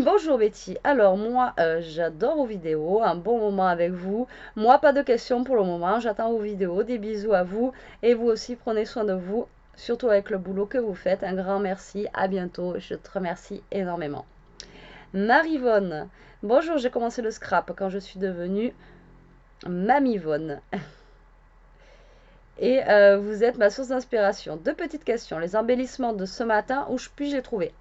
Bonjour Betty, alors moi j'adore vos vidéos, un bon moment avec vous. Moi pas de questions pour le moment, j'attends vos vidéos, des bisous à vous et vous aussi prenez soin de vous, surtout avec le boulot que vous faites. Un grand merci, à bientôt, je te remercie énormément. Marivonne, bonjour, j'ai commencé le scrap quand je suis devenue Mamivonne. Et vous êtes ma source d'inspiration. 2 petites questions, les embellissements de ce matin, où puis-je les trouver?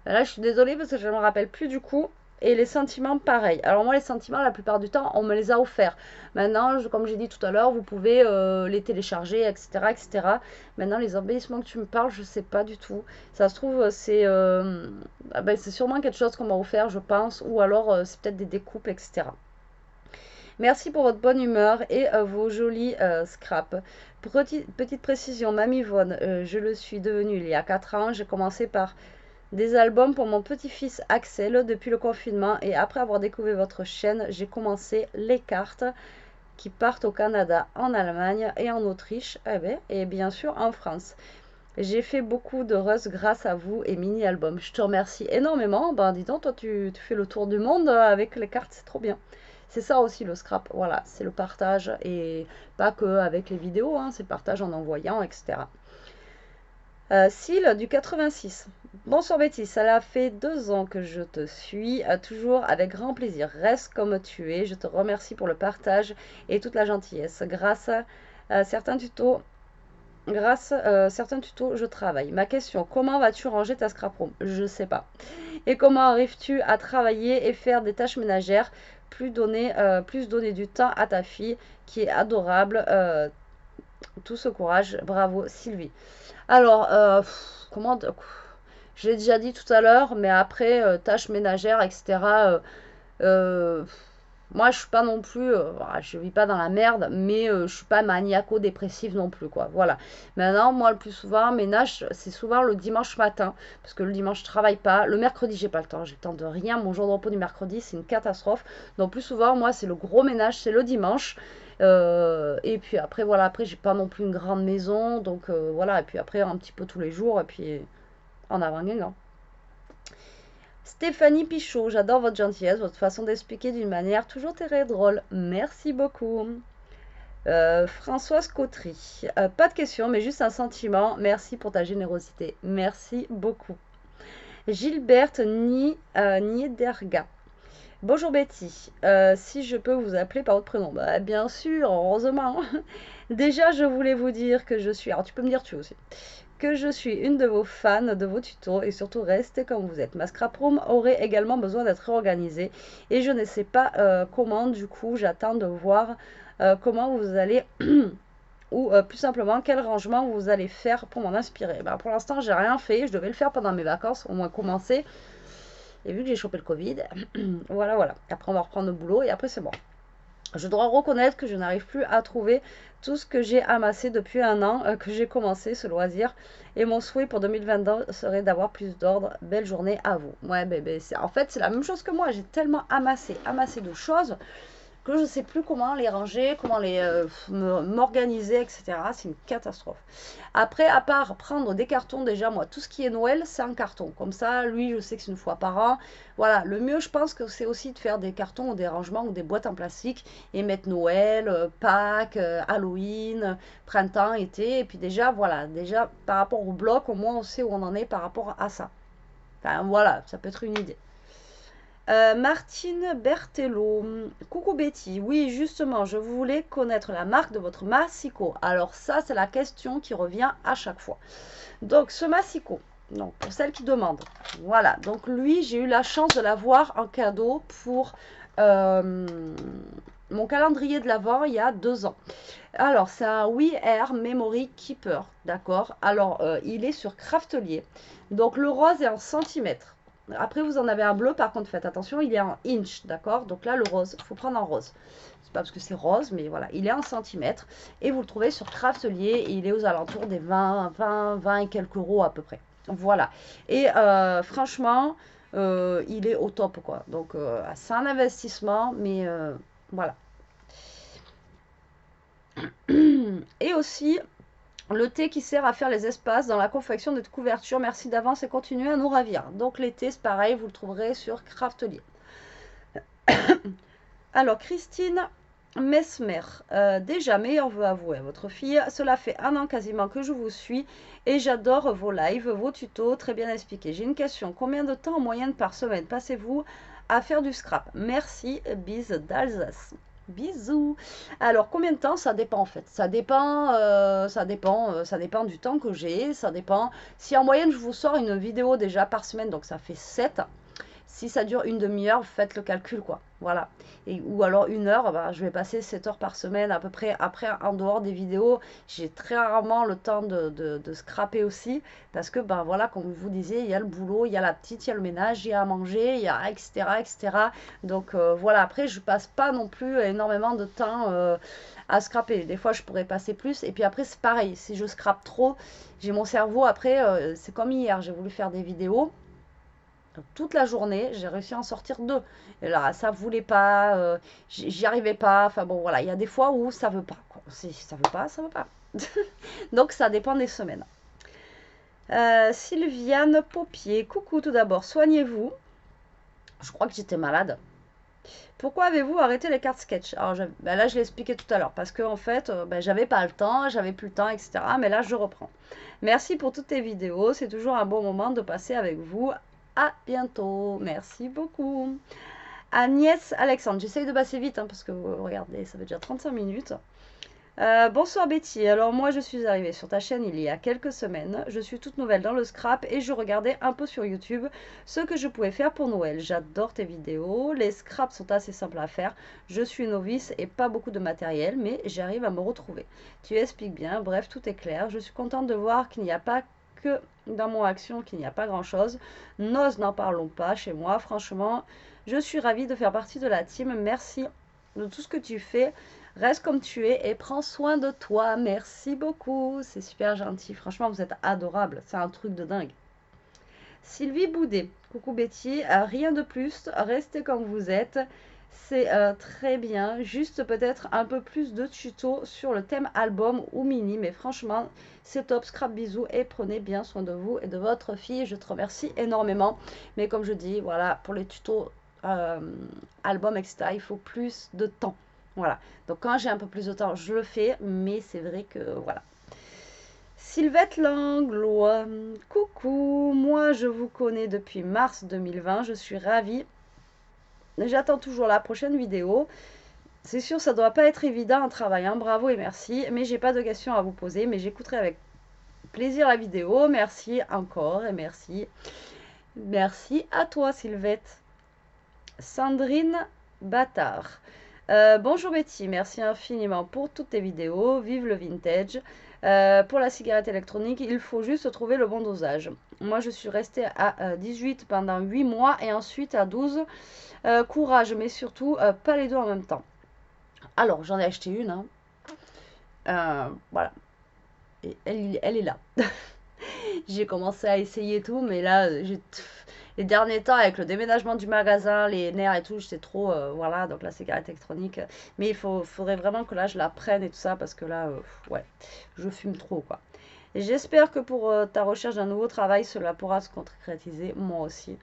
Là, je suis désolée parce que je ne me rappelle plus du coup. Et les sentiments, pareil. Alors moi, les sentiments, la plupart du temps, on me les a offerts. Maintenant, comme j'ai dit tout à l'heure, vous pouvez les télécharger, etc., etc. Maintenant, les embellissements que tu me parles, je sais pas du tout. Ça se trouve, c'est sûrement quelque chose qu'on m'a offert, je pense. Ou alors, c'est peut-être des découpes, etc. Merci pour votre bonne humeur et vos jolis scraps. Petite précision, Mamie Yvonne, je le suis devenue il y a 4 ans. J'ai commencé par des albums pour mon petit-fils Axel depuis le confinement et après avoir découvert votre chaîne, j'ai commencé les cartes qui partent au Canada, en Allemagne et en Autriche et bien sûr en France. J'ai fait beaucoup d'heureuses grâce à vous et mini-albums. Je te remercie énormément. Ben dis donc, toi tu fais le tour du monde avec les cartes, c'est trop bien. C'est ça aussi le scrap, voilà, c'est le partage et pas que avec les vidéos, hein, c'est le partage en envoyant, etc. Syl du 86. Bonsoir Betty, ça a fait 2 ans que je te suis, toujours avec grand plaisir. Reste comme tu es, je te remercie pour le partage et toute la gentillesse. Grâce à certains tutos, je travaille. Ma question, comment vas-tu ranger ta scrap room? Je sais pas. Et comment arrives-tu à travailler et faire des tâches ménagères, plus donner du temps à ta fille qui est adorable. Tout ce courage, bravo Sylvie. Alors, comment je l'ai déjà dit tout à l'heure, mais après, tâches ménagères, etc. euh, moi, je suis pas non plus, je vis pas dans la merde, mais je suis pas maniaco-dépressive non plus, quoi. Voilà. Maintenant, moi, le plus souvent, ménage, c'est souvent le dimanche matin, parce que le dimanche, je travaille pas. Le mercredi, j'ai pas le temps. J'ai le temps de rien. Mon jour de repos du mercredi, c'est une catastrophe. Donc, plus souvent, moi, c'est le gros ménage, c'est le dimanche. Et puis après, voilà, après, j'ai pas non plus une grande maison, donc voilà. Et puis après, un petit peu tous les jours, et puis en avant gagnant. Stéphanie Pichot, j'adore votre gentillesse, votre façon d'expliquer d'une manière toujours très drôle. Merci beaucoup. Françoise Cautry, pas de question, mais juste un sentiment. Merci pour ta générosité. Merci beaucoup. Gilberte Niederga. Bonjour Betty, si je peux vous appeler par votre prénom, bah, bien sûr, heureusement. Déjà, je voulais vous dire que je suis, alors tu peux me dire tu aussi, que je suis une de vos fans de vos tutos et surtout restez comme vous êtes. Ma scrap room aurait également besoin d'être réorganisée et je ne sais pas comment, du coup j'attends de voir comment vous allez ou plus simplement quel rangement vous allez faire pour m'en inspirer. Bah, pour l'instant j'ai rien fait, je devais le faire pendant mes vacances, au moins commencer. Et vu que j'ai chopé le Covid, voilà. Après on va reprendre le boulot et après c'est bon. Je dois reconnaître que je n'arrive plus à trouver tout ce que j'ai amassé depuis un an que j'ai commencé ce loisir. Et mon souhait pour 2022 serait d'avoir plus d'ordre. Belle journée à vous. Ouais, bébé, en fait, c'est la même chose que moi. J'ai tellement amassé de choses que je ne sais plus comment les ranger, comment m'organiser, etc. C'est une catastrophe. Après, à part prendre des cartons, déjà, moi, tout ce qui est Noël, c'est en carton. Comme ça, lui, je sais que c'est une fois par an. Voilà, le mieux, je pense que c'est aussi de faire des cartons ou des rangements ou des boîtes en plastique et mettre Noël, Pâques, Halloween, printemps, été. Et puis déjà, voilà, déjà, par rapport au bloc, au moins, on sait où on en est par rapport à ça. Enfin, voilà, ça peut être une idée. Martine Bertello, coucou Betty, oui justement je voulais connaître la marque de votre massicot. Alors ça c'est la question qui revient à chaque fois. Donc ce massicot, donc pour celle qui demande, voilà, donc lui j'ai eu la chance de l'avoir en cadeau pour mon calendrier de l'Avent il y a 2 ans. Alors c'est un We Air Memory Keeper, d'accord. Alors il est sur Craftelier, donc le rose est en centimètres. Après, vous en avez un bleu, par contre, faites attention, il est en inch, d'accord. Donc là, le rose, il faut prendre en rose. C'est pas parce que c'est rose, mais voilà, il est en centimètres. Et vous le trouvez sur Craftelier, et il est aux alentours des 20 et quelques euros à peu près. Voilà. Et franchement, il est au top, quoi. Donc, c'est un investissement, mais voilà. Et aussi, le thé qui sert à faire les espaces dans la confection de couvertures. Merci d'avance et continuez à nous ravir. Donc les thés, c'est pareil, vous le trouverez sur Craftelier. Alors Christine Mesmer, déjà meilleur vœu à vous et à votre fille. Cela fait 1 an quasiment que je vous suis et j'adore vos lives, vos tutos, très bien expliqués. J'ai une question, combien de temps en moyenne par semaine passez-vous à faire du scrap? Merci, bise d'Alsace. Bisous. Alors, combien de temps? Ça dépend en fait. Ça dépend du temps que j'ai. Ça dépend. Si en moyenne, je vous sors une vidéo déjà par semaine, donc ça fait 7. Si ça dure une demi-heure, faites le calcul, quoi. Voilà. Et, ou alors 1 heure, bah, je vais passer 7 heures par semaine à peu près. Après, en dehors des vidéos, j'ai très rarement le temps de scraper aussi. Parce que, ben voilà, comme vous disiez, il y a le boulot, il y a la petite, il y a le ménage, il y a à manger, il y a etc. etc. Donc voilà, après, je passe pas non plus énormément de temps à scraper. Des fois, je pourrais passer plus. Et puis après, c'est pareil. Si je scrape trop, j'ai mon cerveau. Après, c'est comme hier, j'ai voulu faire des vidéos. Toute la journée, j'ai réussi à en sortir 2. Et là, ça voulait pas, j'y arrivais pas. Enfin bon, voilà, il y a des fois où ça veut pas, quoi. Si ça veut pas, ça veut pas. Donc ça dépend des semaines. Sylviane Paupier, coucou tout d'abord, soignez-vous. Je crois que j'étais malade. Pourquoi avez-vous arrêté les cartes sketch? Alors ben là, je l'ai expliqué tout à l'heure, parce que en fait, ben, j'avais pas le temps, j'avais plus le temps, etc. Mais là, je reprends. Merci pour toutes tes vidéos, c'est toujours un bon moment de passer avec vous. À bientôt, merci beaucoup. Agnès Alexandre, j'essaye de passer vite, hein, parce que regardez, ça fait déjà 35 minutes. Bonsoir Betty, alors moi je suis arrivée sur ta chaîne il y a quelques semaines, je suis toute nouvelle dans le scrap et je regardais un peu sur YouTube ce que je pouvais faire pour Noël. J'adore tes vidéos, les scraps sont assez simples à faire, je suis novice et pas beaucoup de matériel mais j'arrive à me retrouver. Tu expliques bien, bref tout est clair, je suis contente de voir qu'il n'y a pas que dans mon action qu'il n'y a pas grand chose. N'en parlons pas chez moi, franchement je suis ravie de faire partie de la team, merci de tout ce que tu fais. Reste comme tu es et prends soin de toi. Merci beaucoup. C'est super gentil. Franchement, vous êtes adorable. C'est un truc de dingue. Sylvie Boudet. Coucou Betty. Rien de plus. Restez comme vous êtes. C'est très bien. Juste peut-être un peu plus de tutos sur le thème album ou mini. Mais franchement, c'est top. Scrap bisous et prenez bien soin de vous et de votre fille. Je te remercie énormément. Mais comme je dis, voilà, pour les tutos album, etc., il faut plus de temps. Voilà. Donc quand j'ai un peu plus de temps, je le fais. Mais c'est vrai que voilà. Sylvette Langlois, coucou, moi je vous connais depuis mars 2020, je suis ravie. J'attends toujours la prochaine vidéo. C'est sûr, ça doit pas être évident en travaillant, bravo et merci. Mais j'ai pas de questions à vous poser, mais j'écouterai avec plaisir la vidéo. Merci encore et merci. Merci à toi Sylvette. Sandrine Bâtard. Bonjour Betty, merci infiniment pour toutes tes vidéos. Vive le vintage. Pour la cigarette électronique, il faut juste trouver le bon dosage. Moi, je suis restée à 18 pendant 8 mois et ensuite à 12. Courage, mais surtout pas les deux en même temps. Alors, j'en ai acheté une. Voilà. Et elle est là. J'ai commencé à essayer tout, mais là, les derniers temps, avec le déménagement du magasin, les nerfs et tout, j'étais trop, voilà, donc la cigarette électronique. Mais faudrait vraiment que là, je la prenne et tout ça, parce que là, ouais, je fume trop, quoi. Et j'espère que pour ta recherche d'un nouveau travail, cela pourra se concrétiser, moi aussi.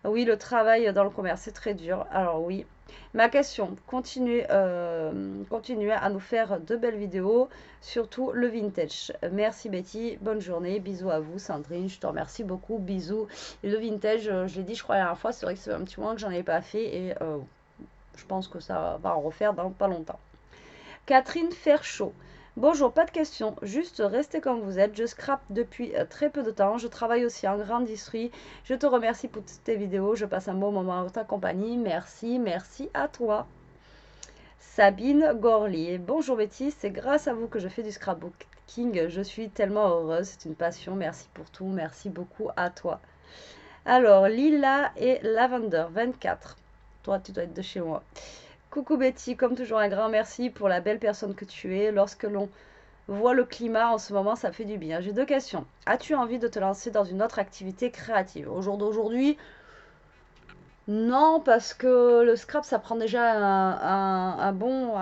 Oui, le travail dans le commerce, c'est très dur. Alors oui, ma question, continuez à nous faire de belles vidéos, surtout le vintage. Merci Betty, bonne journée, bisous à vous Sandrine, je te remercie beaucoup, bisous. Et le vintage, je l'ai dit je crois la dernière fois, c'est vrai que c'est un petit moment que j'en ai pas fait et je pense que ça va en refaire dans pas longtemps. Catherine Ferchaud. Bonjour, pas de questions, juste restez comme vous êtes. Je scrape depuis très peu de temps. Je travaille aussi en grande industrie. Je te remercie pour toutes tes vidéos. Je passe un bon moment en ta compagnie. Merci, merci à toi. Sabine Gorlier. Bonjour Betty, c'est grâce à vous que je fais du scrapbooking. Je suis tellement heureuse, c'est une passion. Merci pour tout, merci beaucoup à toi. Alors, Lila et Lavender 24. Toi, tu dois être de chez moi. Coucou Betty, comme toujours un grand merci pour la belle personne que tu es. Lorsque l'on voit le climat en ce moment, ça fait du bien. J'ai 2 questions. As-tu envie de te lancer dans une autre activité créative? Au jour d'aujourd'hui, non, parce que le scrap, ça prend déjà un bon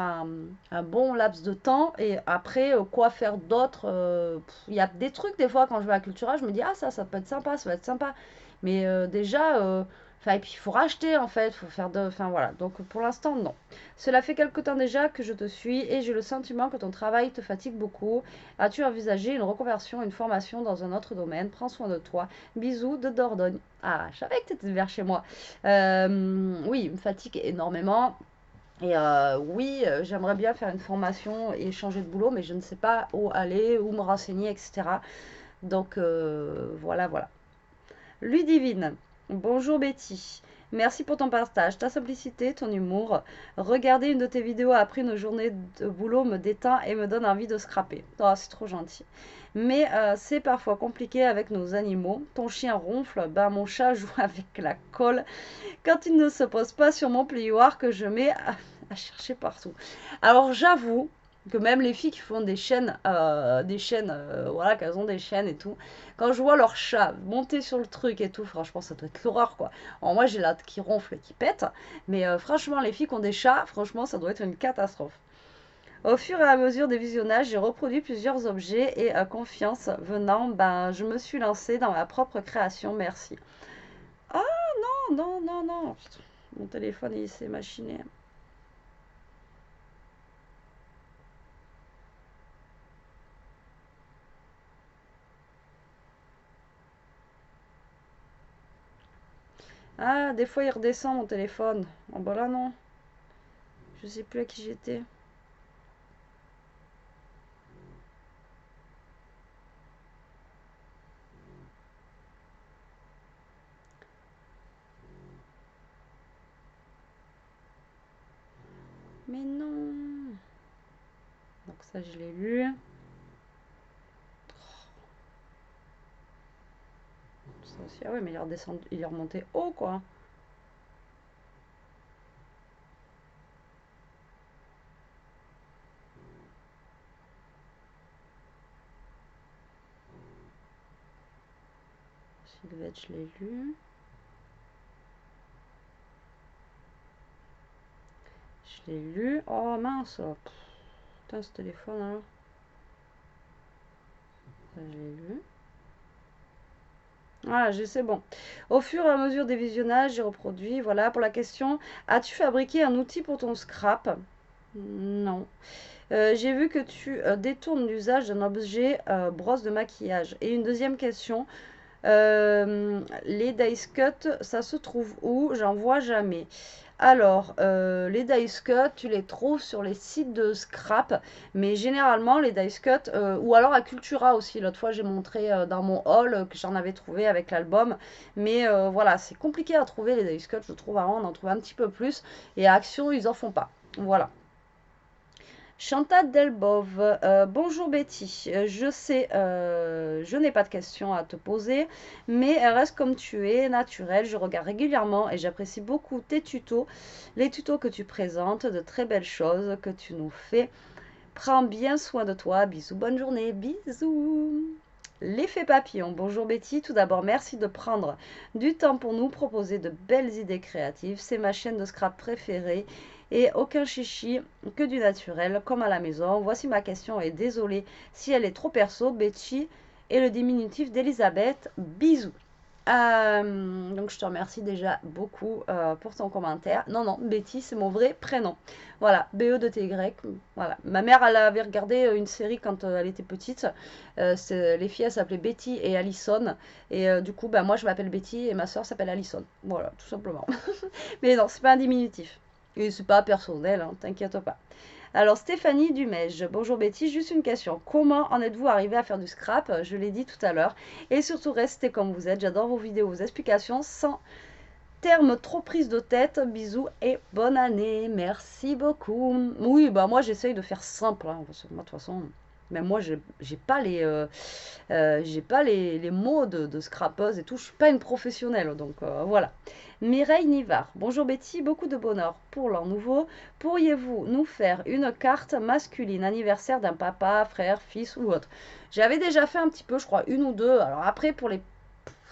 laps de temps. Et après, quoi faire d'autre? Il y a des trucs, des fois, quand je vais à Cultura, je me dis, ah, ça peut être sympa, ça va être sympa. Mais déjà, enfin, et puis il faut racheter, en fait, il faut faire de... Enfin, voilà. Donc, pour l'instant, non. Cela fait quelque temps déjà que je te suis et j'ai le sentiment que ton travail te fatigue beaucoup. As-tu envisagé une reconversion, une formation dans un autre domaine? Prends soin de toi. Bisous de Dordogne. Ah, je savais que tu étais vers chez moi. Oui, il me fatigue énormément. Et oui, j'aimerais bien faire une formation et changer de boulot, mais je ne sais pas où aller, où me renseigner, etc. Donc voilà, voilà. Ludivine, bonjour Betty. Merci pour ton partage, ta simplicité, ton humour. Regarder une de tes vidéos après une journée de boulot me détend et me donne envie de scraper. Oh, c'est trop gentil. Mais c'est parfois compliqué avec nos animaux. Ton chien ronfle, ben mon chat joue avec la colle quand il ne se pose pas sur mon plioir que je mets à chercher partout. Alors j'avoue que même les filles qui font des chaînes, voilà, qu'elles ont des chaînes et tout, quand je vois leur chat monter sur le truc et tout, franchement, ça doit être l'horreur, quoi. Alors moi, j'ai l'hâte qui ronfle et qui pète, mais franchement, les filles qui ont des chats, franchement, ça doit être une catastrophe. Au fur et à mesure des visionnages, j'ai reproduit plusieurs objets et confiance venant, ben, je me suis lancée dans ma propre création, merci. Ah non, non, non, non. Putain, mon téléphone, il s'est machiné. Ah, des fois il redescend mon téléphone. Oh bah là non. Je sais plus à qui j'étais. Mais non. Donc ça je l'ai lu. Ça aussi, ah ouais, mais il est redescendu, il est remonté haut quoi. Sylvette, je l'ai lu. Je l'ai lu. Oh mince. Putain, ce téléphone alors. Ça, je l'ai lu. Voilà, c'est bon. Au fur et à mesure des visionnages, j'ai reproduit. Voilà, pour la question, as-tu fabriqué un outil pour ton scrap? Non. J'ai vu que tu détournes l'usage d'un objet brosse de maquillage. Et une deuxième question, les dice cut, ça se trouve où? J'en vois jamais. Alors, les dice cut, tu les trouves sur les sites de scrap, mais généralement les dice cut, ou alors à Cultura aussi. L'autre fois, j'ai montré dans mon haul que j'en avais trouvé avec l'album, mais voilà, c'est compliqué à trouver les dice cut, je trouve. Avant, on en trouvait un petit peu plus, et à Action, ils en font pas. Voilà. Chantal Delbove, bonjour Betty. Je sais, je n'ai pas de questions à te poser, mais reste comme tu es, naturel. Je regarde régulièrement et j'apprécie beaucoup tes tutos, les tutos que tu présentes, de très belles choses que tu nous fais. Prends bien soin de toi. Bisous, bonne journée. Bisous. L'effet papillon. Bonjour Betty. Tout d'abord, merci de prendre du temps pour nous proposer de belles idées créatives. C'est ma chaîne de scrap préférée et aucun chichi, que du naturel, comme à la maison. Voici ma question et désolée si elle est trop perso. Betty est le diminutif d'Elisabeth. Bisous. Donc je te remercie déjà beaucoup pour ton commentaire. Non, non, Betty, c'est mon vrai prénom. Voilà, BE2TY. Voilà. Ma mère, elle avait regardé une série quand elle était petite. Les filles, elles s'appelaient Betty et Allison. Et du coup, bah, moi, je m'appelle Betty et ma soeur s'appelle Allison. Voilà, tout simplement. Mais non, c'est pas un diminutif. Et c'est pas personnel, hein, t'inquiète pas. Alors Stéphanie Dumège, bonjour Betty, juste une question. Comment en êtes-vous arrivé à faire du scrap? Je l'ai dit tout à l'heure. Et surtout restez comme vous êtes. J'adore vos vidéos, vos explications sans termes trop prises de tête. Bisous et bonne année. Merci beaucoup. Oui, bah moi j'essaye de faire simple. Hein, parce que moi de toute façon, même moi j'ai pas les mots de scrapeuse et tout. Je suis pas une professionnelle, donc voilà. Mireille Nivard. Bonjour Betty, beaucoup de bonheur pour l'an nouveau. Pourriez-vous nous faire une carte masculine, anniversaire d'un papa, frère, fils ou autre? J'avais déjà fait un petit peu, je crois, une ou deux. Alors après, pour les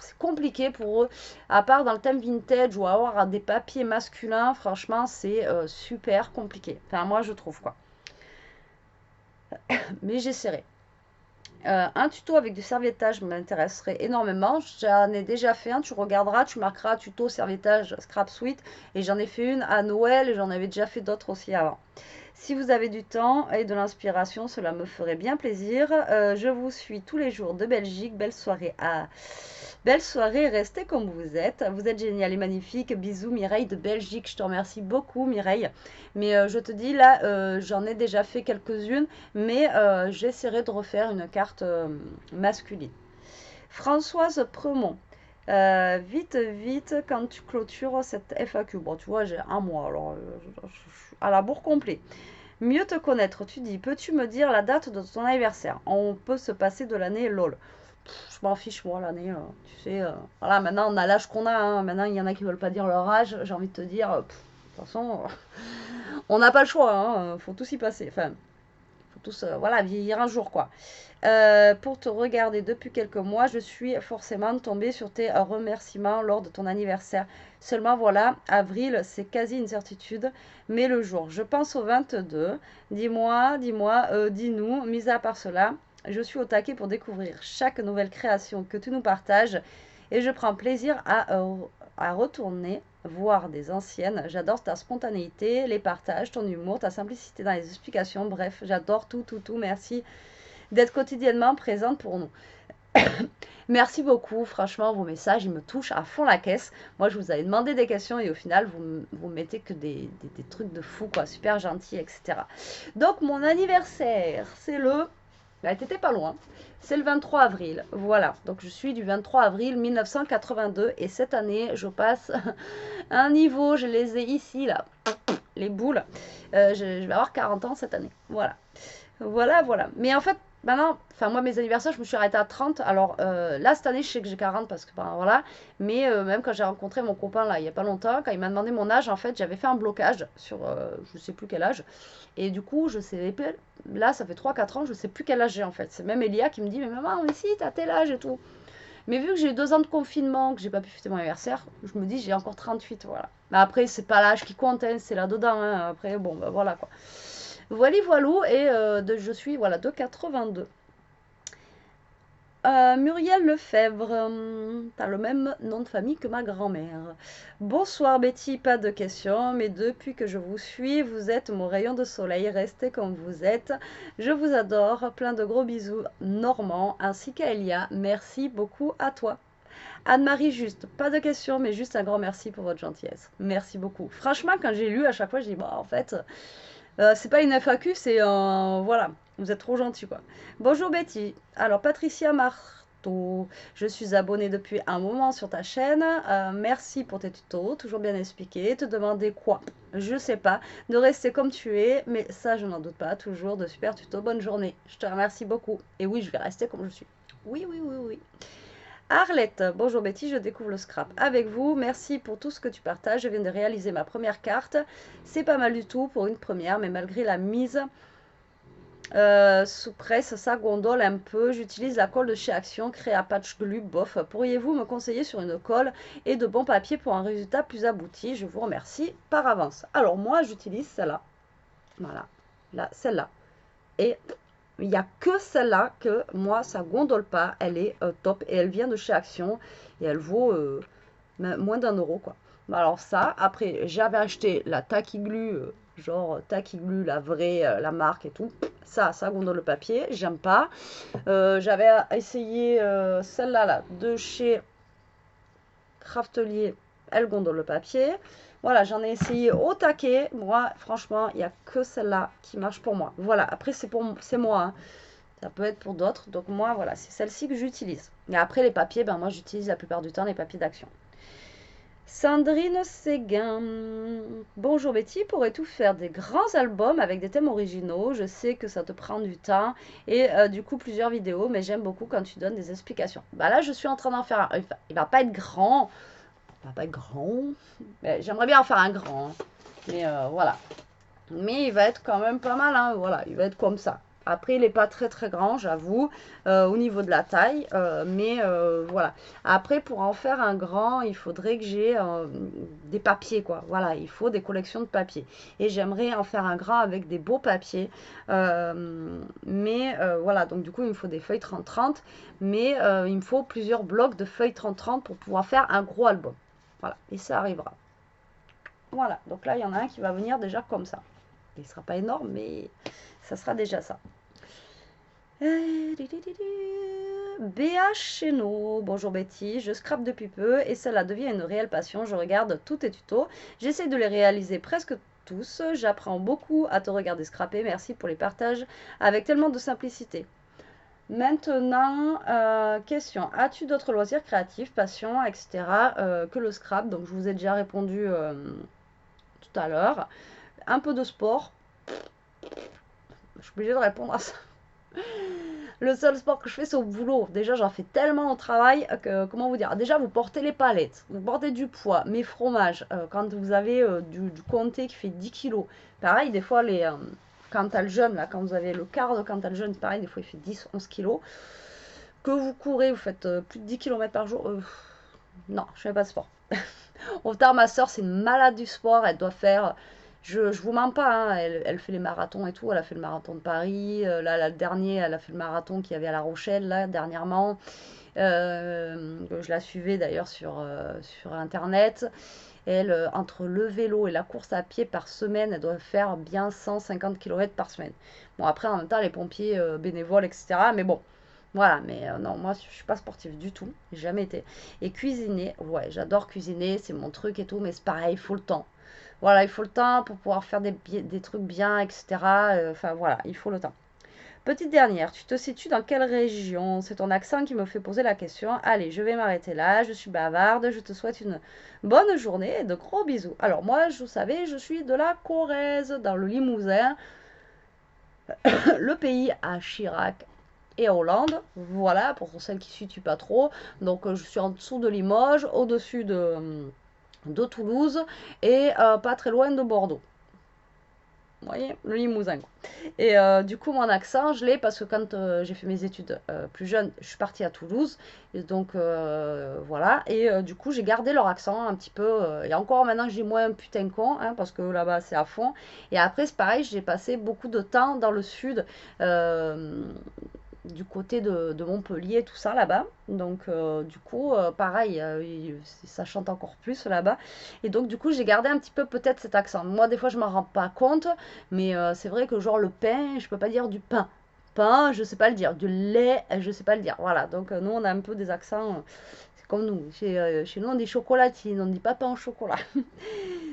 c'est compliqué pour eux, à part dans le thème vintage ou avoir des papiers masculins, franchement, c'est super compliqué. Enfin, moi, je trouve quoi. Mais j'essaierai. Un tuto avec du serviettage m'intéresserait énormément. J'en ai déjà fait un, tu regarderas, tu marqueras tuto serviettage Scrap Suite. Et j'en ai fait une à Noël et j'en avais déjà fait d'autres aussi avant. Si vous avez du temps et de l'inspiration, cela me ferait bien plaisir. Je vous suis tous les jours de Belgique. Belle soirée, restez comme vous êtes. Vous êtes génial et magnifique. Bisous Mireille de Belgique. Je te remercie beaucoup Mireille. Mais je te dis là, j'en ai déjà fait quelques-unes, mais j'essaierai de refaire une carte masculine. Françoise Premont. Vite, vite, quand tu clôtures cette FAQ. Bon, tu vois, j'ai un mois, alors je suis à la bourre complet. Mieux te connaître, tu dis, peux-tu me dire la date de ton anniversaire? On peut se passer de l'année LOL. Je m'en fiche, moi, l'année, tu sais. Voilà, maintenant, on a l'âge qu'on a, hein. Maintenant, il y en a qui veulent pas dire leur âge. J'ai envie de te dire, de toute façon, on n'a pas le choix, hein. Faut tous y passer. Enfin, faut tous, voilà, vieillir un jour, quoi. Pour te regarder depuis quelques mois, je suis forcément tombée sur tes remerciements lors de ton anniversaire. Seulement voilà, avril, c'est quasi une certitude, mais le jour, je pense au 22. Dis-nous, mis à part cela, je suis au taquet pour découvrir chaque nouvelle création que tu nous partages et je prends plaisir à retourner voir des anciennes. J'adore ta spontanéité, les partages, ton humour, ta simplicité dans les explications. Bref, j'adore tout, tout, tout. Merci d'être quotidiennement présente pour nous. Merci beaucoup, franchement, vos messages, ils me touchent à fond la caisse. Moi, je vous avais demandé des questions et au final, vous mettez que des trucs de fou, quoi, super gentils, etc. Donc, mon anniversaire, c'est le... Là, t'étais pas loin. C'est le 23 avril, voilà. Donc, je suis du 23 avril 1982 et cette année, je passe un niveau, je les ai ici, là, les boules. Je vais avoir 40 ans cette année, voilà. Voilà, voilà. Mais en fait, maintenant, enfin moi mes anniversaires, je me suis arrêtée à 30. Alors là, cette année, je sais que j'ai 40 parce que, ben voilà. Mais même quand j'ai rencontré mon copain là, il n'y a pas longtemps, quand il m'a demandé mon âge, en fait, j'avais fait un blocage sur je sais plus quel âge. Et du coup, je sais pas, là, ça fait 3 4 ans, je sais plus quel âge j'ai en fait. C'est même Elia qui me dit, mais maman, mais si, t'as tel âge et tout. Mais vu que j'ai eu 2 ans de confinement, que j'ai pas pu fêter mon anniversaire, je me dis, j'ai encore 38, voilà. Mais après, c'est pas l'âge qui compte, hein, c'est là-dedans. Hein. Après, bon, ben voilà quoi. Voilà, voilou, et je suis voilà, de 82. Muriel Lefebvre, t'as le même nom de famille que ma grand-mère. Bonsoir Betty, pas de questions, mais depuis que je vous suis, vous êtes mon rayon de soleil, restez comme vous êtes. Je vous adore, plein de gros bisous Normand, ainsi qu'à Elia, merci beaucoup à toi. Anne-Marie, juste, pas de questions, mais juste un grand merci pour votre gentillesse. Merci beaucoup. Franchement, quand j'ai lu, à chaque fois, je dis, bah en fait... c'est pas une FAQ, c'est un... Voilà, vous êtes trop gentil, quoi. Bonjour Betty. Alors, Patricia Marteau, je suis abonnée depuis un moment sur ta chaîne. Merci pour tes tutos, toujours bien expliqués. Te demander quoi? Je sais pas. De rester comme tu es, mais ça, je n'en doute pas. Toujours de super tutos. Bonne journée. Je te remercie beaucoup. Et oui, je vais rester comme je suis. Oui, oui, oui, oui. Arlette, bonjour Betty, je découvre le scrap avec vous. Merci pour tout ce que tu partages. Je viens de réaliser ma première carte. C'est pas mal du tout pour une première, mais malgré la mise sous presse, ça gondole un peu. J'utilise la colle de chez Action, Créa Patch Glue, bof. Pourriez-vous me conseiller sur une colle et de bons papiers pour un résultat plus abouti? Je vous remercie par avance. Alors moi, j'utilise celle-là. Voilà, là, celle-là. Et il n'y a que celle-là que moi, ça gondole pas. Elle est top et elle vient de chez Action et elle vaut moins d'1 euro, quoi. Alors ça, après, j'avais acheté la Tacky Glue, genre Tacky Glue, la vraie, la marque et tout. Ça gondole le papier, j'aime pas. J'avais essayé celle-là là, de chez Craftelier, elle gondole le papier. Voilà, j'en ai essayé au taquet. Moi, franchement, il n'y a que celle-là qui marche pour moi. Voilà, après, c'est moi. Hein. Ça peut être pour d'autres. Donc, moi, voilà, c'est celle-ci que j'utilise. Et après, les papiers, ben, moi, j'utilise la plupart du temps les papiers d'Action. Sandrine Séguin. Bonjour Betty, pourrais-tu faire des grands albums avec des thèmes originaux? Je sais que ça te prend du temps et du coup plusieurs vidéos, mais j'aime beaucoup quand tu donnes des explications. Bah là, je suis en train d'en faire un. Il va pas être grand. Il va pas être grand. J'aimerais bien en faire un grand. Hein. Mais voilà. Mais il va être quand même pas mal. Hein. Voilà, il va être comme ça. Après, il n'est pas très très grand, j'avoue, au niveau de la taille. Mais voilà. Après, pour en faire un grand, il faudrait que j'ai des papiers, quoi. Voilà, il faut des collections de papiers. Et j'aimerais en faire un grand avec des beaux papiers. Mais voilà, donc du coup, il me faut des feuilles 30-30. Mais il me faut plusieurs blocs de feuilles 30-30 pour pouvoir faire un gros album. Voilà, et ça arrivera. Voilà, donc là, il y en a un qui va venir déjà comme ça. Il ne sera pas énorme, mais ça sera déjà ça. Béa Chéneau, bonjour Betty, je scrape depuis peu et cela devient une réelle passion. Je regarde tous tes tutos, j'essaie de les réaliser presque tous. J'apprends beaucoup à te regarder scraper. Merci pour les partages avec tellement de simplicité. Maintenant, question. As-tu d'autres loisirs créatifs, passions, etc. Que le scrap? Donc, je vous ai déjà répondu tout à l'heure. Un peu de sport. Je suis obligée de répondre à ça. Le seul sport que je fais, c'est au boulot. Déjà, j'en fais tellement au travail que, comment vous dire, déjà, vous portez les palettes, vous portez du poids, mes fromages, quand vous avez du comté qui fait 10 kilos. Pareil, des fois, Cantal jeune, là, quand vous avez le quart de Cantal jeune, pareil, des fois, il fait 10, 11 kilos. Que vous courez, vous faites plus de 10 km par jour. Non, je fais pas de sport. Autant ma soeur, c'est une malade du sport, elle doit faire. Je vous mens pas, hein, elle fait les marathons et tout. Elle a fait le marathon de Paris. Là, le dernier, elle a fait le marathon qu'il y avait à La Rochelle, là, dernièrement. Je la suivais d'ailleurs sur Internet. Elle, entre le vélo et la course à pied par semaine, elle doit faire bien 150 km par semaine. Bon, après, en même temps, les pompiers bénévoles, etc. Mais bon, voilà. Mais non, moi, je suis pas sportive du tout. J'ai jamais été. Et cuisiner, ouais, j'adore cuisiner, c'est mon truc et tout. Mais c'est pareil, il faut le temps. Voilà, il faut le temps pour pouvoir faire des trucs bien, etc. Enfin, voilà, il faut le temps. Petite dernière, tu te situes dans quelle région? C'est ton accent qui me fait poser la question. Allez, je vais m'arrêter là, je suis bavarde, je te souhaite une bonne journée et de gros bisous. Alors moi, vous savez, je suis de la Corrèze, dans le Limousin, le pays à Chirac et à Hollande. Voilà, pour celles qui ne situent pas trop. Donc je suis en dessous de Limoges, au-dessus de Toulouse et pas très loin de Bordeaux. Vous voyez, le Limousin. Et du coup, mon accent, je l'ai parce que quand j'ai fait mes études plus jeune, je suis partie à Toulouse. Et donc, voilà. Et du coup, j'ai gardé leur accent un petit peu. Et encore maintenant, j'ai moins un putain con, hein, parce que là-bas, c'est à fond. Et après, c'est pareil, j'ai passé beaucoup de temps dans le sud. Du côté de Montpellier, tout ça là-bas. Donc, du coup, pareil, ça chante encore plus là-bas. Et donc, du coup, j'ai gardé un petit peu peut-être cet accent. Moi, des fois, je m'en rends pas compte, mais c'est vrai que genre le pain, je peux pas dire du pain. Pain, je sais pas le dire. Du lait, je sais pas le dire. Voilà, donc nous, on a un peu des accents. C'est comme nous. Chez nous, on dit chocolatine, on dit pas pain au chocolat.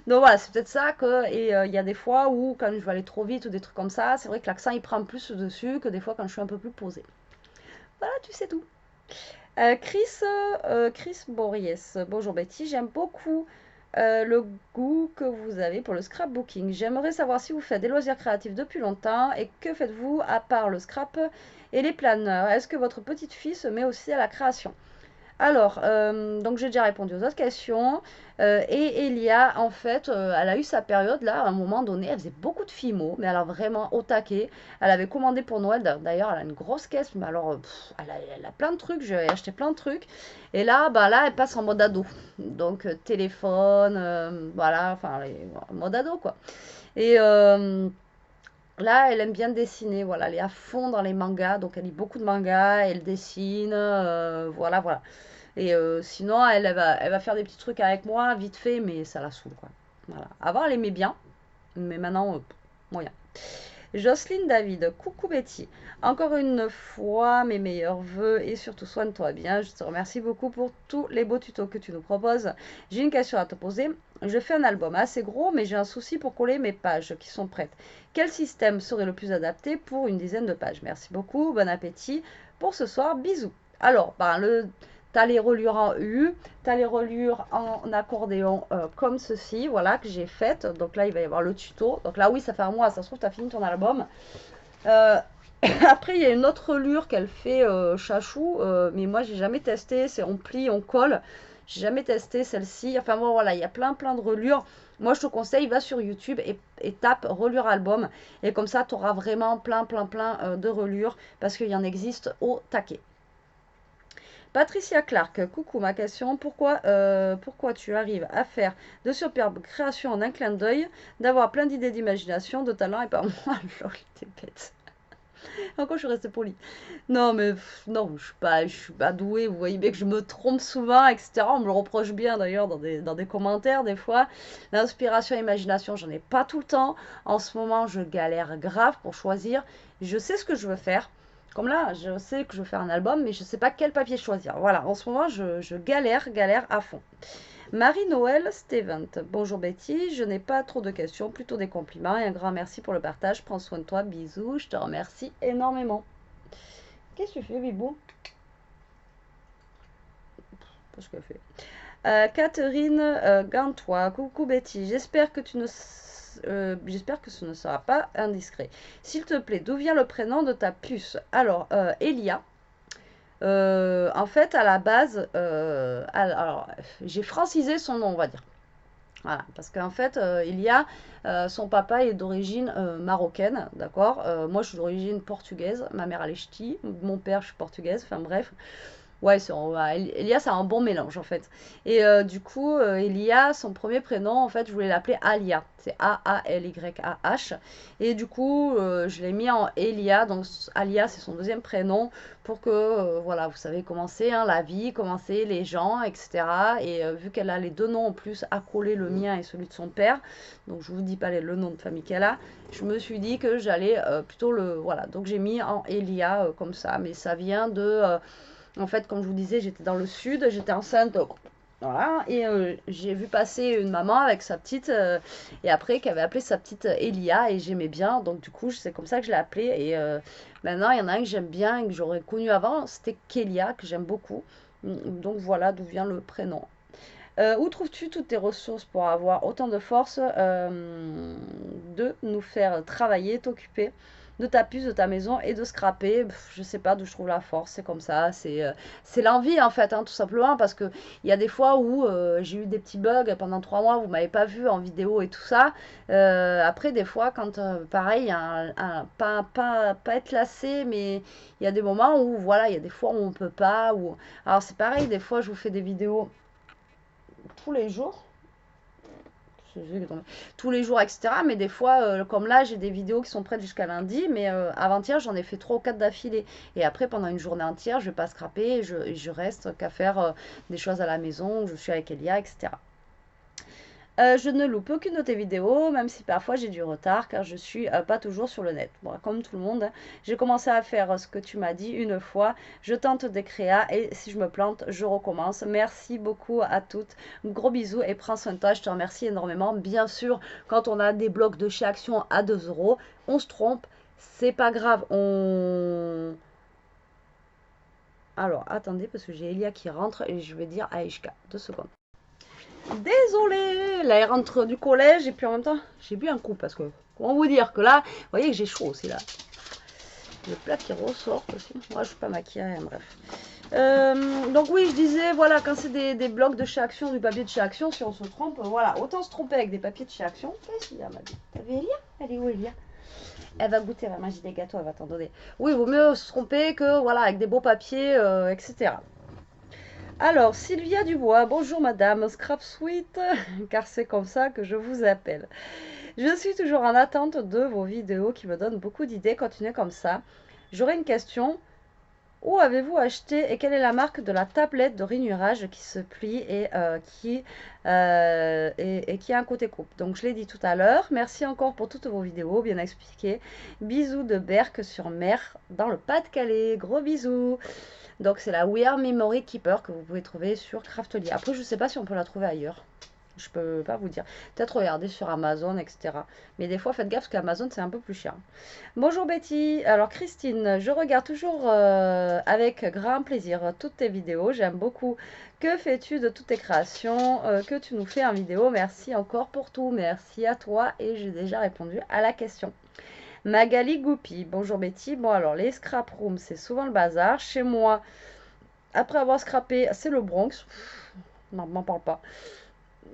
Donc voilà, c'est peut-être ça que. Et il y a des fois où, quand je vais aller trop vite ou des trucs comme ça, c'est vrai que l'accent il prend plus dessus que des fois quand je suis un peu plus posée. Voilà, tu sais tout. Chris Bories. Bonjour Betty, j'aime beaucoup le goût que vous avez pour le scrapbooking. J'aimerais savoir si vous faites des loisirs créatifs depuis longtemps et que faites-vous à part le scrap et les planeurs. Est-ce que votre petite fille se met aussi à la création? Alors, donc j'ai déjà répondu aux autres questions. Et Elia, en fait, elle a eu sa période là, à un moment donné, elle faisait beaucoup de fimo, mais alors vraiment au taquet. Elle avait commandé pour Noël, d'ailleurs, elle a une grosse caisse, mais alors, elle a plein de trucs, j'ai acheté plein de trucs. Et là, bah là, elle passe en mode ado. Donc, téléphone, voilà, enfin, mode ado quoi. Et là, elle aime bien dessiner, voilà, elle est à fond dans les mangas, donc elle lit beaucoup de mangas, elle dessine, voilà, voilà. Et sinon, elle va faire des petits trucs avec moi, vite fait, mais ça la saoule, quoi. Voilà. Avant, elle aimait bien, mais maintenant, moyen. Jocelyne David, coucou Betty. Encore une fois, mes meilleurs voeux et surtout soigne-toi bien. Je te remercie beaucoup pour tous les beaux tutos que tu nous proposes. J'ai une question à te poser. Je fais un album assez gros, mais j'ai un souci pour coller mes pages qui sont prêtes. Quel système serait le plus adapté pour une dizaine de pages? Merci beaucoup, bon appétit pour ce soir. Bisous. Alors, tu as les reliures en U, tu as les reliures en accordéon comme ceci, voilà, que j'ai faites. Donc là, il va y avoir le tuto. Donc là, oui, ça fait un mois, ça se trouve, tu as fini ton album. Après, il y a une autre reliure qu'elle fait chachou, mais moi, j'ai jamais testé. C'est on plie, on colle. J'ai jamais testé celle-ci. Enfin bon, voilà, il y a plein de reliures. Moi, je te conseille, va sur YouTube et tape reliure album. Et comme ça, tu auras vraiment plein de reliures parce qu'il y en existe au taquet. Patricia Clark, coucou, ma question, pourquoi tu arrives à faire de superbes créations en un clin d'œil, d'avoir plein d'idées d'imagination, de talent et pas moi, lol, t'es bête. Encore, je suis restée polie. Non, mais non, je suis pas douée. Vous voyez bien que je me trompe souvent, etc. On me le reproche bien d'ailleurs dans des commentaires des fois. L'inspiration et l'imagination, j'en ai pas tout le temps. En ce moment, je galère grave pour choisir. Je sais ce que je veux faire. Comme là, je sais que je veux faire un album, mais je ne sais pas quel papier choisir. Voilà, en ce moment, je galère à fond. Marie-Noël Stevent. Bonjour Betty, je n'ai pas trop de questions, plutôt des compliments et un grand merci pour le partage. Prends soin de toi, bisous, je te remercie énormément. Qu'est-ce que tu fais, Bibou? Pas ce qu'elle fait. Catherine Gantois, coucou Betty, j'espère que ce ne sera pas indiscret. S'il te plaît, d'où vient le prénom de ta puce? Alors, Elia. En fait, à la base, alors, j'ai francisé son nom, on va dire. Voilà, parce qu'en fait, son papa est d'origine marocaine, d'accord. Moi, je suis d'origine portugaise. Ma mère, elle est ch'ti. Mon père, je suis portugaise. Enfin, bref. Ouais, Elia, c'est un bon mélange en fait. Et du coup, Elia, son premier prénom, en fait, je voulais l'appeler Alia. C'est A-A-L-Y-A-H. Et du coup, je l'ai mis en Elia. Donc, Alia, c'est son deuxième prénom pour que, voilà, vous savez comment c'est, hein, la vie, comment c'est, les gens, etc. Et vu qu'elle a les deux noms en plus accolés, le mien et celui de son père, donc je vous dis pas le nom de famille qu'elle a, je me suis dit que j'allais plutôt le. Voilà, donc j'ai mis en Elia comme ça. Mais ça vient de. En fait, comme je vous disais, j'étais dans le sud, j'étais enceinte, voilà, et j'ai vu passer une maman avec sa petite, et après, qui avait appelé sa petite Elia, et j'aimais bien, donc du coup, c'est comme ça que je l'ai appelée, et maintenant, il y en a un que j'aime bien, et que j'aurais connu avant, c'était Kélia, que j'aime beaucoup, donc voilà d'où vient le prénom. Où trouves-tu toutes tes ressources pour avoir autant de force de nous faire travailler, t'occuper de ta puce, de ta maison et de scraper? Je sais pas d'où je trouve la force, c'est comme ça, c'est l'envie en fait, hein, tout simplement, parce que il y a des fois où j'ai eu des petits bugs pendant 3 mois, vous m'avez pas vu en vidéo et tout ça. Après, des fois, quand pareil, pas être lassé, mais il y a des moments où voilà, il y a des fois où on peut pas. Alors c'est pareil, des fois je vous fais des vidéos tous les jours, tous les jours, etc. Mais des fois, comme là, j'ai des vidéos qui sont prêtes jusqu'à lundi, mais avant-hier, j'en ai fait 3 ou 4 d'affilée. Et après, pendant une journée entière, je vais pas scraper, je reste qu'à faire des choses à la maison, je suis avec Elia, etc. Je ne loupe aucune de tes vidéos, même si parfois j'ai du retard, car je suis pas toujours sur le net. Bon, comme tout le monde, hein. J'ai commencé à faire ce que tu m'as dit une fois. Je tente des créas et si je me plante, je recommence. Merci beaucoup à toutes. Gros bisous et prends soin de toi. Je te remercie énormément. Bien sûr, quand on a des blocs de chez Action à 2 euros, on se trompe. C'est pas grave. Alors, attendez, parce que j'ai Elia qui rentre et je vais dire à Aishka. 2 secondes. Désolée, là elle rentre du collège et puis en même temps j'ai bu un coup parce que comment vous dire que là, vous voyez que j'ai chaud aussi là. Le plat qui ressort aussi. Moi je suis pas maquillée, hein, bref. Donc oui, je disais, voilà, quand c'est des blocs de chez Action, du papier de chez Action, si on se trompe, voilà, autant se tromper avec des papiers de chez Action. Qu'est-ce qu'il y a, ma vie? T'as vu Elia? Elle est où Elia? Elle va goûter, elle va manger des gâteaux, elle va t'en donner. Oui, il vaut mieux se tromper que, voilà, avec des beaux papiers, etc. Alors, Sylvia Dubois, bonjour madame, Scrap Sweet, car c'est comme ça que je vous appelle. Je suis toujours en attente de vos vidéos qui me donnent beaucoup d'idées. Continuez comme ça. J'aurais une question. Où avez-vous acheté et quelle est la marque de la tablette de rainurage qui se plie et qui a un côté coupe? Donc, je l'ai dit tout à l'heure. Merci encore pour toutes vos vidéos bien expliquées. Bisous de Berck sur Mer dans le Pas-de-Calais. Gros bisous. Donc c'est la We Are Memory Keeper que vous pouvez trouver sur Craftly. Après, je ne sais pas si on peut la trouver ailleurs. Je peux pas vous dire. Peut-être regarder sur Amazon, etc. Mais des fois, faites gaffe parce qu'Amazon, c'est un peu plus cher. Bonjour Betty. Alors Christine, je regarde toujours avec grand plaisir toutes tes vidéos. J'aime beaucoup. Que fais-tu de toutes tes créations que tu nous fais en vidéo? Merci encore pour tout. Merci à toi. Et j'ai déjà répondu à la question. Magali Goupi, bonjour Betty. Bon alors les scrap rooms, c'est souvent le bazar. Chez moi, après avoir scrappé, c'est le Bronx. Non, m'en parle pas.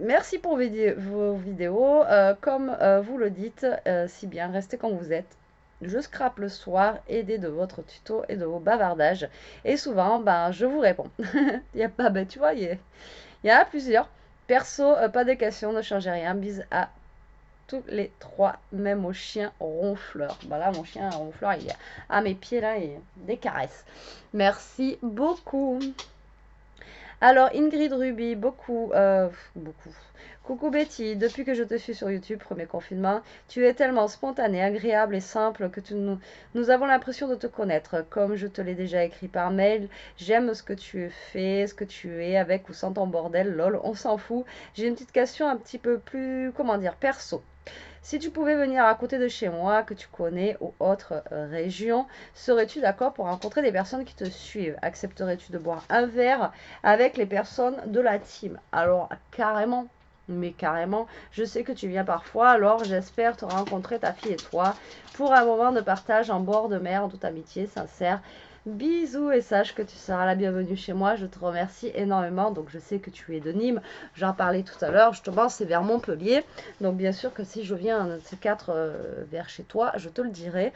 Merci pour vos vidéos. Comme vous le dites si bien, restez comme vous êtes. Je scrape le soir, aidé de votre tuto et de vos bavardages. Et souvent, ben, je vous réponds. Il y a pas, ben, tu vois, il y en a plusieurs. Perso, pas de questions, ne changez rien. Bise à tous les 3, même au chien ronfleur. Bah là, mon chien ronfleur, il est à mes pieds, là, et des caresses. Merci beaucoup. Alors, Ingrid Ruby, beaucoup. Coucou Betty, depuis que je te suis sur YouTube, premier confinement, tu es tellement spontanée, agréable et simple que nous avons l'impression de te connaître. Comme je te l'ai déjà écrit par mail, j'aime ce que tu fais, ce que tu es, avec ou sans ton bordel, lol, on s'en fout. J'ai une petite question un petit peu plus, comment dire, perso. Si tu pouvais venir à côté de chez moi, que tu connais, ou autre région, serais-tu d'accord pour rencontrer des personnes qui te suivent? Accepterais-tu de boire un verre avec les personnes de la team? Alors, carrément. Mais carrément, je sais que tu viens parfois, alors j'espère te rencontrer, ta fille et toi, pour un moment de partage en bord de mer, en toute amitié sincère. Bisous et sache que tu seras la bienvenue chez moi. Je te remercie énormément. Donc, je sais que tu es de Nîmes. J'en parlais tout à l'heure. Justement, c'est vers Montpellier. Donc, bien sûr que si je viens un de ces quatre vers chez toi, je te le dirai.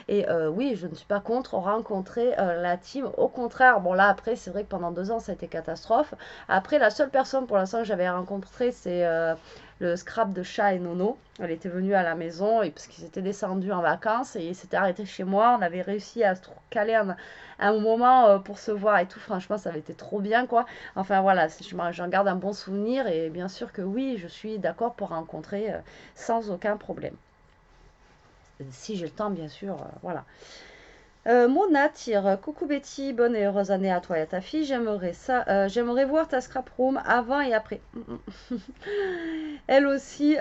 Et oui, je ne suis pas contre rencontrer la team. Au contraire, bon, là, après, c'est vrai que pendant 2 ans, ça a été catastrophe. Après, la seule personne pour l'instant que j'avais rencontrée, c'est le scrap de chat et Nono. Elle était venue à la maison et parce qu'ils étaient descendus en vacances et ils s'étaient arrêtés chez moi. On avait réussi à se caler un moment pour se voir et tout. Franchement, ça avait été trop bien, quoi. Enfin, voilà, j'en garde un bon souvenir et bien sûr que oui, je suis d'accord pour rencontrer sans aucun problème. Si j'ai le temps, bien sûr, voilà. Mona tire. Coucou Betty, bonne et heureuse année à toi et à ta fille. J'aimerais voir ta scrap room avant et après. Elle aussi,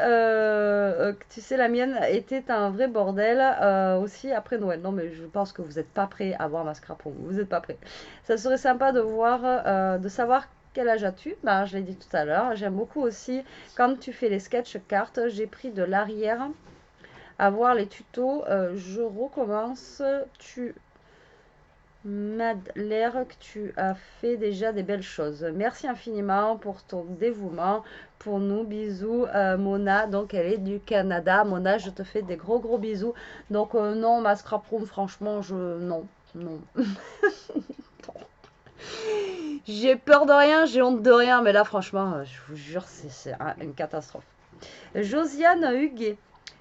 tu sais, la mienne était un vrai bordel aussi après Noël. Non, mais je pense que vous n'êtes pas prêts à voir ma scrap room. Vous n'êtes pas prêts. Ça serait sympa de voir, de savoir quel âge as-tu. Ben, je l'ai dit tout à l'heure. J'aime beaucoup aussi quand tu fais les sketch cartes. J'ai pris de l'arrière à voir les tutos. Je recommence. Tu m'as l'air que tu as fait déjà des belles choses. Merci infiniment pour ton dévouement pour nous. Bisous, Mona. Donc, elle est du Canada. Mona, je te fais des gros gros bisous. Donc, non, ma scrap room, franchement, non, non. J'ai peur de rien, j'ai honte de rien, mais là, franchement, je vous jure, c'est une catastrophe. Josiane Huguet.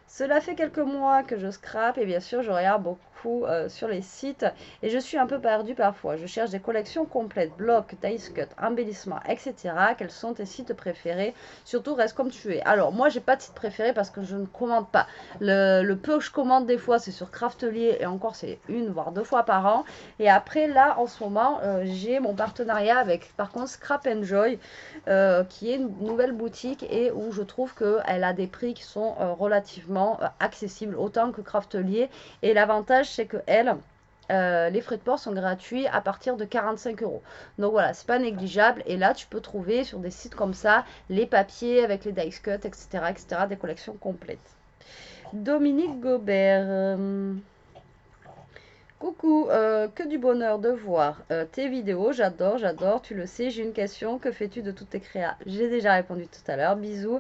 Cela fait quelques mois que je scrape et bien sûr je regarde beaucoup sur les sites et je suis un peu perdue parfois. Je cherche des collections complètes, blocs, dice cut, embellissements, etc. Quels sont tes sites préférés? Surtout reste comme tu es. Alors moi j'ai pas de site préféré parce que je ne commande pas. Le peu que je commande des fois c'est sur Craftelier et encore c'est 1 voire 2 fois par an. Et après là en ce moment j'ai mon partenariat avec par contre Scrap Enjoy qui est une nouvelle boutique et où je trouve qu'elle a des prix qui sont relativement accessibles, autant que Craftelier. Et l'avantage, c'est que les frais de port sont gratuits à partir de 45 euros. Donc voilà, c'est pas négligeable. Et là, tu peux trouver sur des sites comme ça les papiers avec les dice cut, etc., etc., des collections complètes. Dominique Gobert. Coucou, que du bonheur de voir tes vidéos, j'adore, j'adore, tu le sais, j'ai une question, que fais-tu de toutes tes créas? J'ai déjà répondu tout à l'heure, bisous.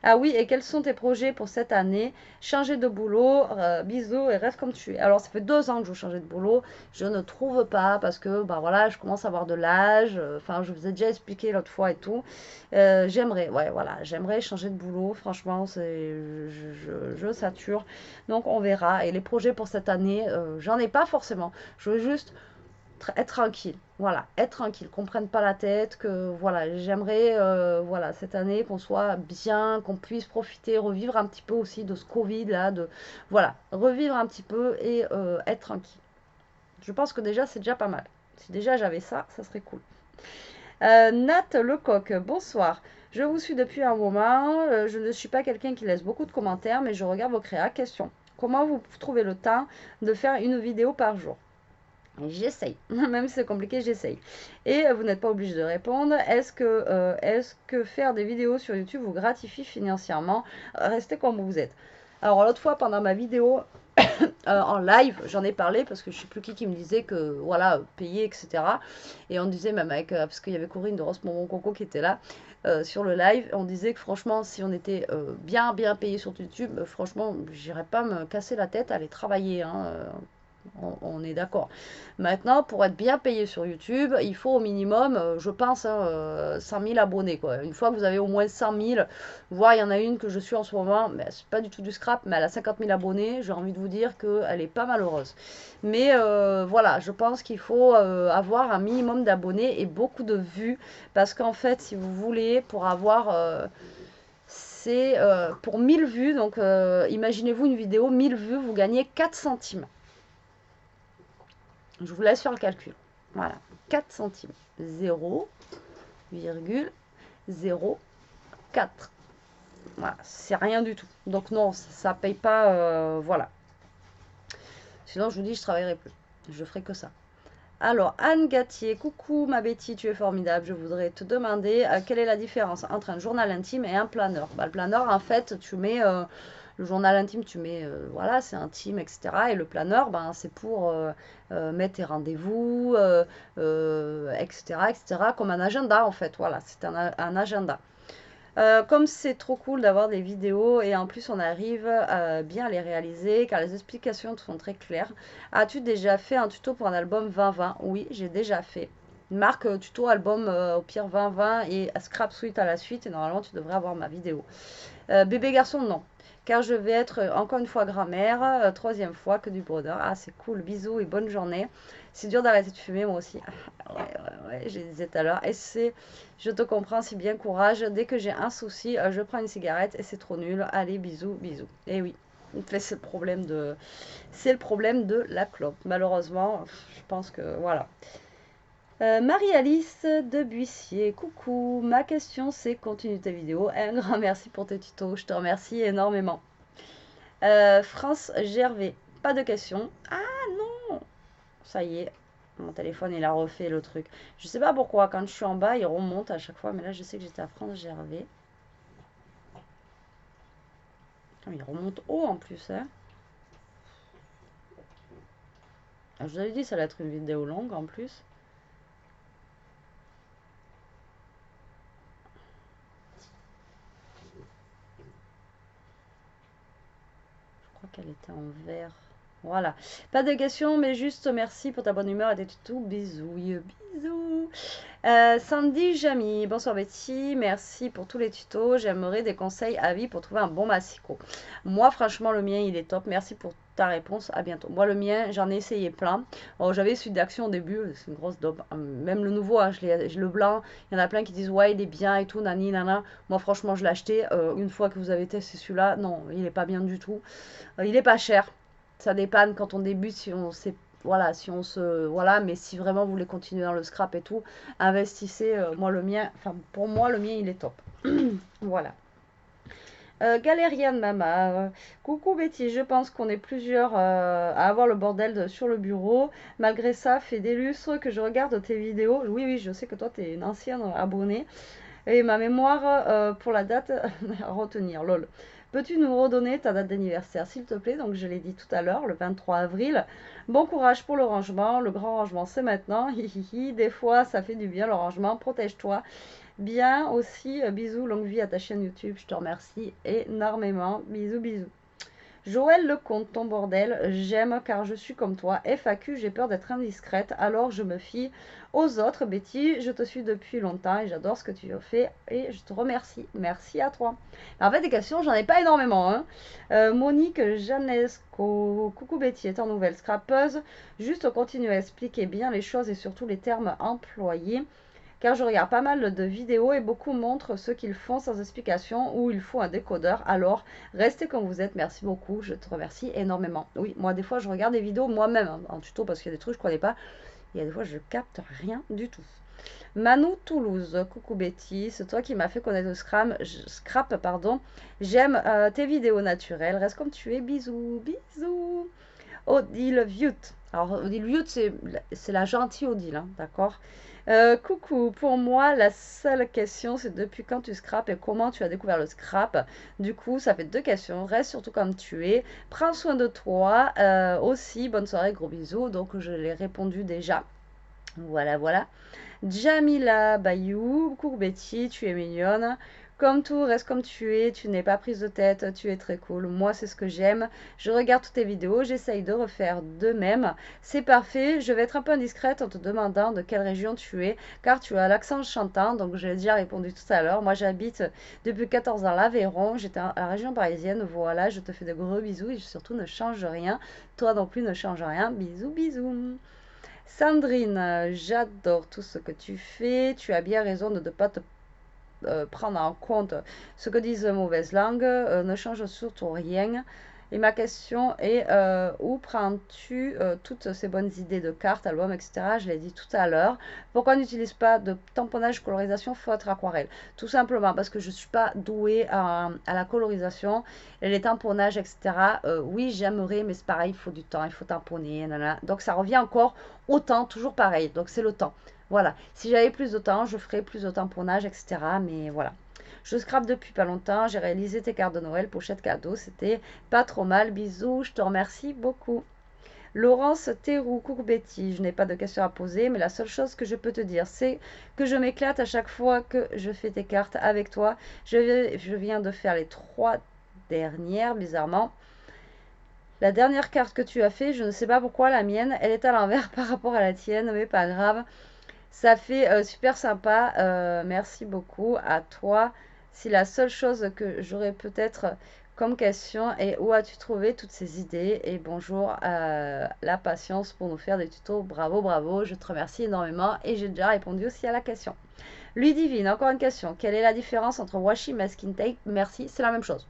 Ah oui, et quels sont tes projets pour cette année? Changer de boulot, bisous et reste comme tu es. Alors, ça fait 2 ans que je veux changer de boulot, je ne trouve pas parce que, bah voilà, je commence à avoir de l'âge, enfin, je vous ai déjà expliqué l'autre fois et tout. J'aimerais, ouais, voilà, j'aimerais changer de boulot, franchement, je sature. Donc on verra. Et les projets pour cette année, j'en ai pas forcément. Je veux juste être tranquille. Voilà, être tranquille, qu'on prenne pas la tête, que voilà, j'aimerais voilà cette année qu'on soit bien, qu'on puisse profiter, revivre un petit peu aussi de ce Covid là, de voilà, revivre un petit peu et être tranquille. Je pense que déjà c'est déjà pas mal. Si déjà j'avais ça, ça serait cool. Nat Lecoq, bonsoir. Je vous suis depuis un moment. Je ne suis pas quelqu'un qui laisse beaucoup de commentaires, mais je regarde vos créas. Question. Comment vous trouvez le temps de faire une vidéo par jour? J'essaye. Même si c'est compliqué, j'essaye. Et vous n'êtes pas obligé de répondre. Est-ce que faire des vidéos sur YouTube vous gratifie financièrement? Restez comme vous êtes. Alors l'autre fois, pendant ma vidéo en live, j'en ai parlé parce que je sais plus qui me disait que voilà, payer, etc. Et on disait même avec, parce qu'il y avait Corinne de Ross Mon Coco qui était là sur le live, on disait que franchement, si on était bien payé sur YouTube, franchement, j'irais pas me casser la tête à aller travailler. Hein, on est d'accord. Maintenant, pour être bien payé sur YouTube, il faut au minimum, je pense, 100 000 abonnés, quoi. Une fois que vous avez au moins 100 000, voire il y en a une que je suis en ce moment, mais c'est pas du tout du scrap, mais elle a 50 000 abonnés, j'ai envie de vous dire qu'elle est pas malheureuse. Mais voilà, je pense qu'il faut avoir un minimum d'abonnés et beaucoup de vues, parce qu'en fait, si vous voulez, pour avoir... c'est pour 1000 vues, donc imaginez-vous une vidéo, 1000 vues, vous gagnez 4 centimes. Je vous laisse faire le calcul. Voilà, 4 centimes. 0,04. Voilà, c'est rien du tout. Donc non, ça paye pas, voilà. Sinon, je vous dis, je travaillerai plus. Je ferai que ça. Alors, Anne Gatier, coucou ma Betty, tu es formidable. Je voudrais te demander quelle est la différence entre un journal intime et un planeur. Bah, le planeur, en fait, tu mets le journal intime, tu mets, voilà, c'est intime, etc. Et le planeur, ben, c'est pour mettre tes rendez-vous, etc., etc., comme un agenda, en fait. Voilà, c'est un agenda. Comme c'est trop cool d'avoir des vidéos et en plus on arrive bien à les réaliser car les explications sont très claires. As-tu déjà fait un tuto pour un album 2020? Oui, j'ai déjà fait. Marque tuto album au pire 2020 et Scrap Suite à la suite et normalement tu devrais avoir ma vidéo. Bébé garçon, non. Car je vais être encore une fois grand-mère, troisième fois que du bonheur. Ah, c'est cool, bisous et bonne journée. C'est dur d'arrêter de fumer, moi aussi. Ah, ouais, ouais, ouais, je disais tout à l'heure. Et c'est, je te comprends si bien, courage. Dès que j'ai un souci, je prends une cigarette et c'est trop nul. Allez, bisous, bisous. Et oui, c'est le problème de la clope. Malheureusement, je pense que voilà. Marie-Alice de Buissier, coucou. Ma question c'est continue tes vidéos. Un grand merci pour tes tutos. Je te remercie énormément. France Gervais, pas de questions. Ah non, ça y est, mon téléphone il a refait le truc. Je sais pas pourquoi, quand je suis en bas, il remonte à chaque fois. Mais là, je sais que j'étais à France Gervais. Il remonte haut en plus. Hein. Je vous avais dit, ça allait être une vidéo longue en plus. Je crois qu'elle était en vert. Voilà. Pas de questions, mais juste merci pour ta bonne humeur et tes tutos. Bisous. Bisous. Sandy Jamy, bonsoir Betty, merci pour tous les tutos. J'aimerais des conseils à vie pour trouver un bon massicot. Moi, franchement, le mien, il est top. Merci pour ta réponse. À bientôt. Moi, le mien, j'en ai essayé plein. Bon, j'avais celui d'Action au début, c'est une grosse daube. Même le nouveau, hein, le blanc, il y en a plein qui disent ouais, il est bien et tout, nani, nana. Moi, franchement, je l'ai acheté. Une fois que vous avez testé celui-là, non, il est pas bien du tout. Il est pas cher. Ça dépanne quand on débute, si on sait voilà, si on se voilà, mais si vraiment vous voulez continuer dans le scrap et tout, investissez. Moi le mien, enfin pour moi le mien il est top. Voilà. Galériane Mama, coucou Betty, je pense qu'on est plusieurs à avoir le bordel sur le bureau. Malgré ça, fait des lustres que je regarde tes vidéos. Oui, oui, je sais que toi, tu es une ancienne abonnée. Et ma mémoire pour la date à retenir, lol. Peux-tu nous redonner ta date d'anniversaire, s'il te plaît? Donc, je l'ai dit tout à l'heure, le 23 avril. Bon courage pour le rangement. Le grand rangement, c'est maintenant. Des fois, ça fait du bien le rangement. Protège-toi. Bien aussi. Bisous, longue vie à ta chaîne YouTube. Je te remercie énormément. Bisous, bisous. Joël Lecomte, ton bordel, j'aime car je suis comme toi. FAQ, j'ai peur d'être indiscrète, alors je me fie aux autres. Betty, je te suis depuis longtemps et j'adore ce que tu fais et je te remercie. Merci à toi. En fait, des questions, j'en ai pas énormément. Hein. Monique Janesco, coucou Betty, étant nouvelle scrapeuse, juste continue à expliquer bien les choses et surtout les termes employés car je regarde pas mal de vidéos et beaucoup montrent ce qu'ils font sans explication ou il faut un décodeur. Alors, restez comme vous êtes. Merci beaucoup. Je te remercie énormément. Oui, moi, des fois, je regarde des vidéos moi-même hein, en tuto parce qu'il y a des trucs que je ne connais pas. Il y a des fois, je capte rien du tout. Manou Toulouse, coucou Betty, c'est toi qui m'as fait connaître le scrap, pardon. J'aime tes vidéos naturelles. Reste comme tu es. Bisous, bisous. Odile Viut. Alors, Odile Viut, c'est la gentille Odile, hein, d'accord. Coucou, pour moi, la seule question, c'est depuis quand tu scrapes et comment tu as découvert le scrap. Du coup, ça fait deux questions. Reste surtout comme tu es. Prends soin de toi. Aussi, bonne soirée, gros bisous. Donc, je l'ai répondu déjà. Voilà, voilà. Jamila Bayou, coucou Betty, tu es mignonne. Comme tout, reste comme tu es, tu n'es pas prise de tête, tu es très cool. Moi, c'est ce que j'aime. Je regarde toutes tes vidéos, j'essaye de refaire de même. C'est parfait. Je vais être un peu indiscrète en te demandant de quelle région tu es, car tu as l'accent chantant, donc j'ai déjà répondu tout à l'heure. Moi, j'habite depuis 14 ans à l'Aveyron, j'étais à la région parisienne. Voilà, je te fais de gros bisous et surtout ne change rien. Toi non plus ne change rien. Bisous, bisous. Sandrine, j'adore tout ce que tu fais. Tu as bien raison de ne pas te prendre en compte ce que disent les mauvaises langues. Ne change surtout rien. Et ma question est, où prends-tu toutes ces bonnes idées de cartes, albums, etc. Je l'ai dit tout à l'heure. Pourquoi n'utilise pas de tamponnage, colorisation, feutre, aquarelle? Tout simplement parce que je ne suis pas douée à la colorisation et les tamponnages, etc. Oui, j'aimerais, mais c'est pareil, il faut du temps, il faut tamponner. Nanana. Donc ça revient encore au temps, toujours pareil. Donc c'est le temps. Voilà. Si j'avais plus de temps, je ferais plus de tamponnage, etc. Mais voilà. Je scrape depuis pas longtemps. J'ai réalisé tes cartes de Noël, pochette cadeau. C'était pas trop mal. Bisous. Je te remercie beaucoup. Laurence Théroux, coucou Betty, je n'ai pas de questions à poser, mais la seule chose que je peux te dire, c'est que je m'éclate à chaque fois que je fais tes cartes avec toi. Je viens de faire les 3 dernières, bizarrement. La dernière carte que tu as fait, je ne sais pas pourquoi la mienne, elle est à l'envers par rapport à la tienne, mais pas grave. Ça fait super sympa. Merci beaucoup à toi. Si la seule chose que j'aurais peut-être comme question est où as-tu trouvé toutes ces idées? Et bonjour la patience pour nous faire des tutos. Bravo, bravo. Je te remercie énormément et j'ai déjà répondu aussi à la question. Ludivine, encore une question. Quelle est la différence entre washi et masking tape? Merci, c'est la même chose.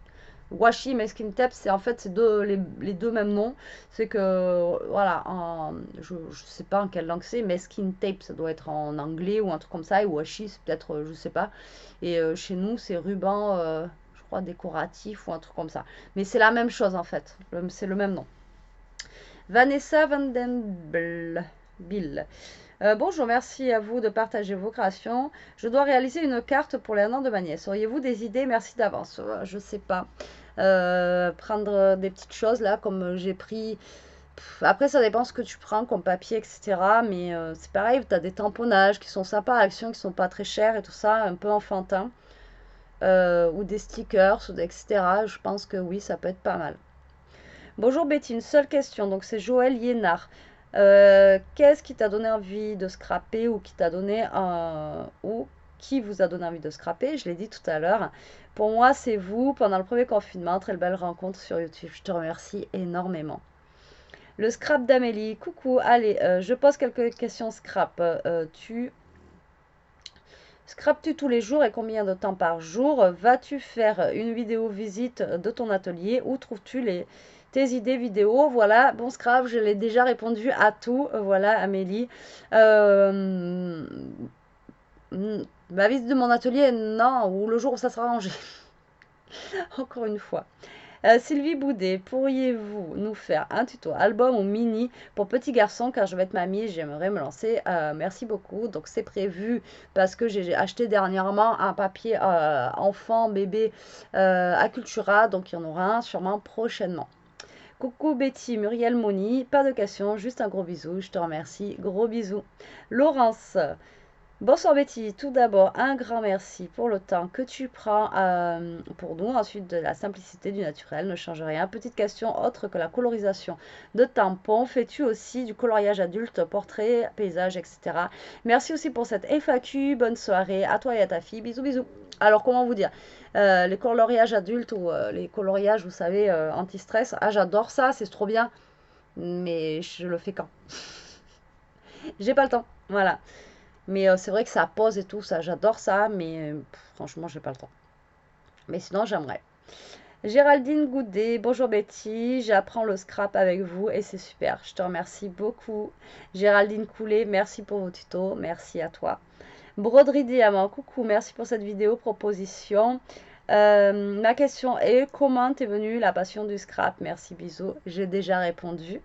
Washi, masking tape, c'est en fait les deux mêmes noms. C'est que, voilà, je ne sais pas en quelle langue c'est, masking tape, ça doit être en anglais ou un truc comme ça. Et washi, c'est peut-être, je ne sais pas. Et chez nous, c'est ruban, je crois, décoratif ou un truc comme ça. Mais c'est la même chose en fait. C'est le même nom. Vanessa Vandenbill. Bonjour, merci à vous de partager vos créations. Je dois réaliser une carte pour les an de ma nièce. Auriez-vous des idées? Merci d'avance. Je ne sais pas. Prendre des petites choses là, comme j'ai pris. Après, ça dépend ce que tu prends comme papier, etc. Mais c'est pareil, tu as des tamponnages qui sont sympas à Action, qui sont pas très chers et tout ça, un peu enfantin. Ou des stickers, etc. Je pense que oui, ça peut être pas mal. Bonjour Betty, une seule question. Donc c'est Joël Yénard. Qu'est-ce qui t'a donné envie de scraper ou qui t'a donné ou qui vous a donné envie de scraper? Je l'ai dit tout à l'heure. Pour moi, c'est vous pendant le premier confinement. Très belle rencontre sur YouTube. Je te remercie énormément. Le scrap d'Amélie. Coucou. Allez, je pose quelques questions scrap. Tu scrapes-tu tous les jours et combien de temps par jour? Vas-tu faire une vidéo visite de ton atelier? Où trouves-tu tes idées vidéo? Voilà, bon scrap, je l'ai déjà répondu à tout. Voilà, Amélie. Ma visite de mon atelier, non, ou le jour où ça sera rangé. Encore une fois. Sylvie Boudet, pourriez-vous nous faire un tuto album ou mini pour petits garçons car je vais être mamie et j'aimerais me lancer. Merci beaucoup. Donc c'est prévu parce que j'ai acheté dernièrement un papier enfant, bébé à Cultura. Donc il y en aura un sûrement prochainement. Coucou Betty, Muriel Moni, pas de questions, juste un gros bisou, je te remercie, gros bisous. Laurence, bonsoir Betty, tout d'abord un grand merci pour le temps que tu prends pour nous, ensuite de la simplicité du naturel, ne change rien. Petite question autre que la colorisation de tampons, fais-tu aussi du coloriage adulte, portrait, paysage, etc. Merci aussi pour cette FAQ, bonne soirée à toi et à ta fille, bisous bisous. Alors comment vous dire, les coloriages adultes ou les coloriages, vous savez, anti-stress, ah j'adore ça, c'est trop bien, mais je le fais quand? J'ai pas le temps, voilà. Mais c'est vrai que ça pose et tout, ça, j'adore ça, mais franchement, j'ai pas le temps. Mais sinon, j'aimerais. Géraldine Goudet, bonjour Betty, j'apprends le scrap avec vous et c'est super. Je te remercie beaucoup. Géraldine Coulet, merci pour vos tutos, merci à toi. Broderie Diamant, coucou, merci pour cette vidéo proposition. Ma question est comment t'es venue la passion du scrap? Merci, bisous. J'ai déjà répondu.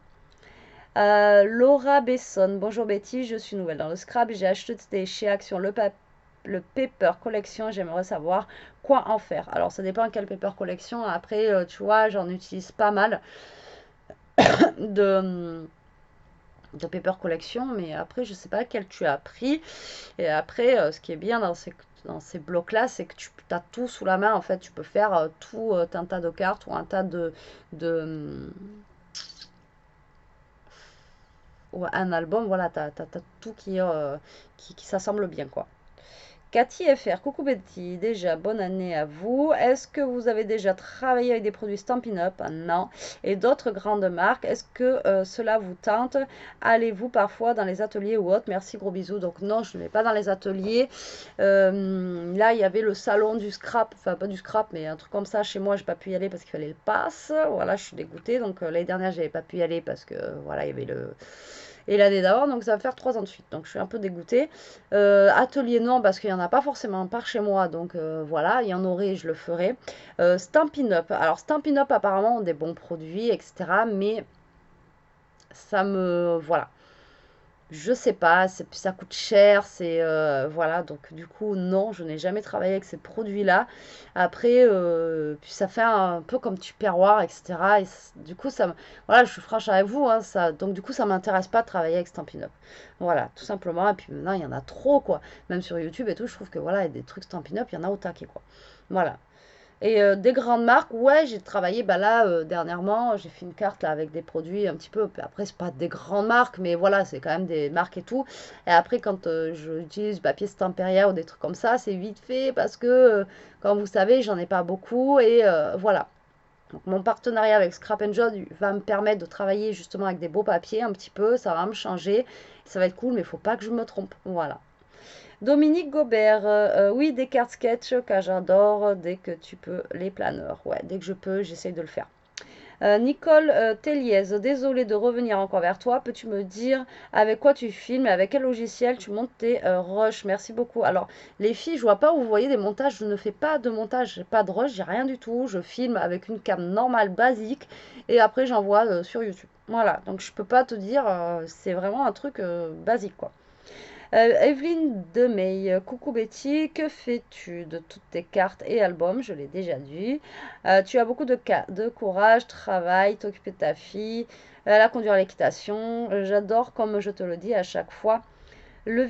Laura Besson, bonjour Betty, je suis nouvelle dans le scrap. J'ai acheté chez Action le paper collection. J'aimerais savoir quoi en faire. Alors, ça dépend quel paper collection. Après, tu vois, j'en utilise pas mal de, de paper collection, mais après, je sais pas quel tu as pris. Et après, ce qui est bien dans ces blocs-là, c'est que tu as tout sous la main. En fait, tu peux faire tout un tas de cartes ou un tas de ou un album, voilà, t'as tout qui s'assemble bien, quoi. Cathy FR, coucou Betty, déjà bonne année à vous. Est-ce que vous avez déjà travaillé avec des produits Stampin' Up? Non. Et d'autres grandes marques, est-ce que cela vous tente? Allez-vous parfois dans les ateliers ou autres? Merci, gros bisous. Donc non, je ne vais pas dans les ateliers. Là, il y avait le salon du scrap, enfin pas du scrap, mais un truc comme ça. Chez moi, j'ai pas pu y aller parce qu'il fallait le pass. Voilà, je suis dégoûtée. Donc l'année dernière, j'avais pas pu y aller parce que voilà, il y avait le et l'année d'avant, donc ça va faire 3 ans de suite. Donc je suis un peu dégoûtée. Atelier non, parce qu'il n'y en a pas forcément par chez moi. Donc voilà, il y en aurait, je le ferai. Stampin' Up. Alors Stampin' Up apparemment ont des bons produits, etc. Mais ça me... Voilà. Je sais pas, ça coûte cher, c'est voilà, donc du coup non, je n'ai jamais travaillé avec ces produits-là. Après, puis ça fait un peu comme Tupperware, etc. Et du coup, voilà, je suis franche avec vous, hein, ça, donc du coup, ça m'intéresse pas de travailler avec Stampin' Up. Voilà, tout simplement. Et puis maintenant, il y en a trop, quoi. Même sur YouTube et tout, je trouve que voilà, il y a des trucs Stampin' Up, il y en a au taquet, quoi. Voilà. Et des grandes marques, ouais, j'ai travaillé, bah là, dernièrement, j'ai fait une carte là, avec des produits un petit peu, après, c'est pas des grandes marques, mais voilà, c'est quand même des marques et tout. Et après, quand j'utilise du papier Stamperia ou des trucs comme ça, c'est vite fait parce que, comme vous savez, j'en ai pas beaucoup et voilà. Donc, mon partenariat avec Scrap Job va me permettre de travailler justement avec des beaux papiers un petit peu, ça va me changer, ça va être cool, mais il faut pas que je me trompe, voilà. Dominique Gobert, oui, des cartes sketch que j'adore dès que tu peux, les planeurs. Ouais, dès que je peux, j'essaye de le faire. Nicole Telliez, désolée de revenir encore vers toi. Peux-tu me dire avec quoi tu filmes, avec quel logiciel tu montes tes rushs? Merci beaucoup. Alors, les filles, je vois pas où vous voyez des montages. Je ne fais pas de montage, j'ai pas de rush, j'ai rien du tout. Je filme avec une cam normale, basique, et après j'envoie sur YouTube. Voilà, donc je peux pas te dire, c'est vraiment un truc basique, quoi. Evelyne Demey, coucou Betty, que fais-tu de toutes tes cartes et albums? Je l'ai déjà dit. Tu as beaucoup de courage, travail, t'occuper de ta fille, la conduire à l'équitation. J'adore, comme je te le dis à chaque fois, le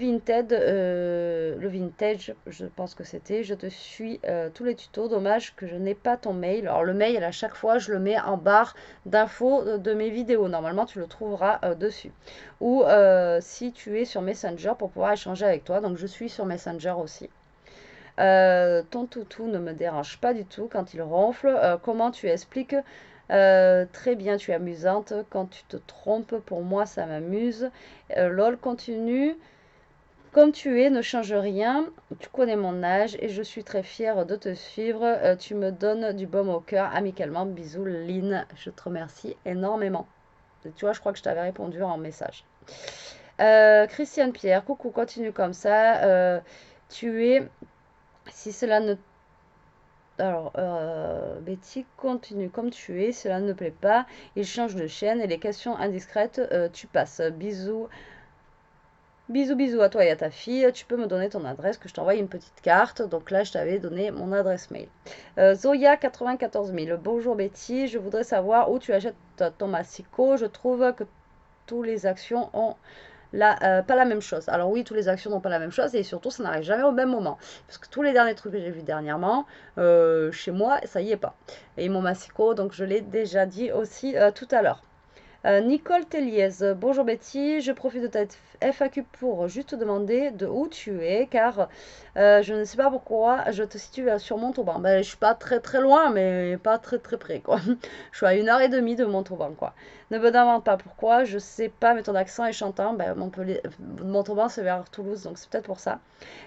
vintage, je pense que c'était. Je te suis tous les tutos. Dommage que je n'ai pas ton mail. Alors le mail, à chaque fois, je le mets en barre d'infos de mes vidéos. Normalement, tu le trouveras dessus. Ou si tu es sur Messenger pour pouvoir échanger avec toi. Donc je suis sur Messenger aussi. Ton toutou ne me dérange pas du tout quand il ronfle. Comment tu expliques? Très bien, tu es amusante. Quand tu te trompes, pour moi, ça m'amuse. LOL continue. Comme tu es, ne change rien. Tu connais mon âge et je suis très fière de te suivre. Tu me donnes du baume au cœur. Amicalement, bisous, Lynn. Je te remercie énormément. Et tu vois, je crois que je t'avais répondu en message. Christiane Pierre, coucou, continue comme ça. Tu es. Si cela ne. Alors, Betty, continue comme tu es. Cela ne plaît pas. Il change de chaîne et les questions indiscrètes, tu passes. Bisous. Bisous, bisous à toi et à ta fille. Tu peux me donner ton adresse, que je t'envoie une petite carte. Donc là, je t'avais donné mon adresse mail. Zoya 94 000. Bonjour Betty, je voudrais savoir où tu achètes ton massicot. Je trouve que toutes les actions ont pas la même chose. Alors oui, toutes les actions n'ont pas la même chose et surtout, ça n'arrive jamais au même moment. Parce que tous les derniers trucs que j'ai vus dernièrement, chez moi, ça y est pas. Et mon massicot, donc je l'ai déjà dit aussi tout à l'heure. Nicole Telliez, bonjour Betty, je profite de ta FAQ pour juste te demander de où tu es, car je ne sais pas pourquoi je te situe sur Montauban. Ben, je suis pas très très loin, mais pas très très près, quoi. Je suis à 1h30 de Montauban, quoi. Ne me demande pas pourquoi, je sais pas, mais ton accent est chantant. Ben, Montauban, c'est vers Toulouse, donc c'est peut-être pour ça.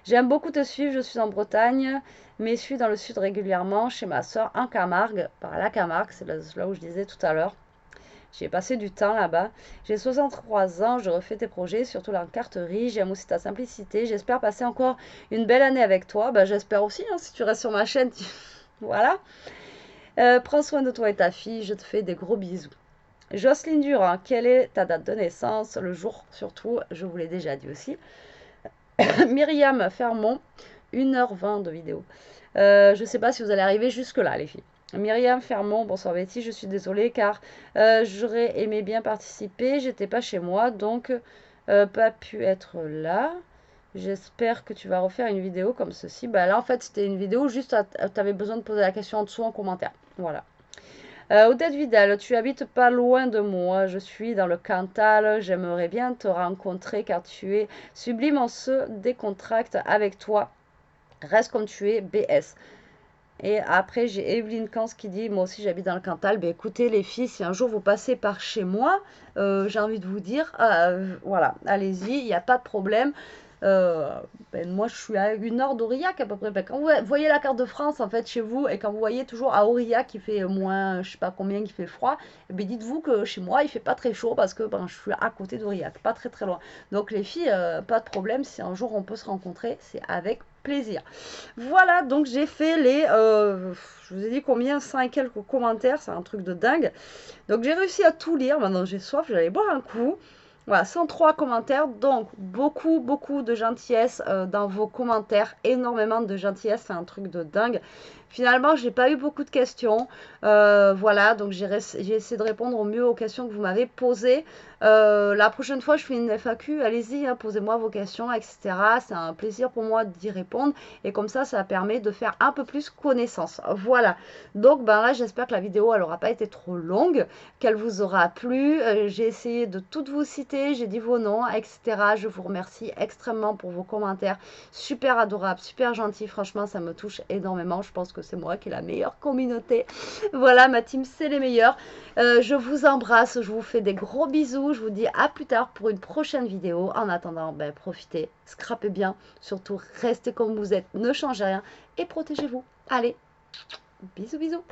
J'aime beaucoup te suivre, je suis en Bretagne, mais je suis dans le sud régulièrement, chez ma soeur en Camargue, par la Camargue, c'est là où je disais tout à l'heure. J'ai passé du temps là-bas. J'ai 63 ans, je refais tes projets, surtout la carterie. J'aime aussi ta simplicité. J'espère passer encore une belle année avec toi. Bah, j'espère aussi, hein, si tu restes sur ma chaîne. Voilà. Prends soin de toi et ta fille. Je te fais des gros bisous. Jocelyne Durand, quelle est ta date de naissance? Le jour, surtout, je vous l'ai déjà dit aussi. Myriam Fermont, 1h20 de vidéo. Je ne sais pas si vous allez arriver jusque-là, les filles. Myriam Fermont, bonsoir Betty, je suis désolée car j'aurais aimé bien participer, j'étais pas chez moi, donc pas pu être là. J'espère que tu vas refaire une vidéo comme ceci. Bah là en fait c'était une vidéo juste, tu avais besoin de poser la question en dessous en commentaire. Voilà. Odette Vidal, tu habites pas loin de moi, je suis dans le Cantal, j'aimerais bien te rencontrer car tu es sublime, on se décontracte avec toi. Reste comme tu es, BS. Et après, j'ai Evelyne Kans qui dit, moi aussi j'habite dans le Cantal. Ben écoutez les filles, si un jour vous passez par chez moi, j'ai envie de vous dire, voilà, allez-y, il n'y a pas de problème. Euh, ben, moi je suis à 1 heure d'Aurillac à peu près. Ben, quand vous voyez la carte de France en fait chez vous et quand vous voyez toujours à Aurillac qui fait moins, je sais pas combien, qui fait froid, ben dites-vous que chez moi il fait pas très chaud parce que ben, je suis à côté d'Aurillac, pas très très loin. Donc les filles, pas de problème, si un jour on peut se rencontrer, c'est avec plaisir. Voilà, donc j'ai fait je vous ai dit combien, 100 et quelques commentaires, c'est un truc de dingue. Donc j'ai réussi à tout lire, maintenant j'ai soif, j'allais boire un coup. Voilà, 103 commentaires, donc beaucoup, beaucoup de gentillesse dans vos commentaires, énormément de gentillesse, c'est un truc de dingue. Finalement, j'ai pas eu beaucoup de questions. Voilà, donc j'ai essayé de répondre au mieux aux questions que vous m'avez posées. La prochaine fois, je fais une FAQ. Allez-y, hein, posez-moi vos questions, etc. C'est un plaisir pour moi d'y répondre. Et comme ça permet de faire un peu plus connaissance. Voilà. Donc, ben là, j'espère que la vidéo, elle aura pas été trop longue, qu'elle vous aura plu. J'ai essayé de toutes vous citer, j'ai dit vos noms, etc. Je vous remercie extrêmement pour vos commentaires. Super adorables, super gentils. Franchement, ça me touche énormément. Je pense que c'est moi qui ai la meilleure communauté. Voilà, ma team, c'est les meilleurs. Je vous embrasse, je vous fais des gros bisous. Je vous dis à plus tard pour une prochaine vidéo. En attendant, ben, profitez, scrapez bien. Surtout, restez comme vous êtes, ne changez rien et protégez-vous. Allez, bisous, bisous.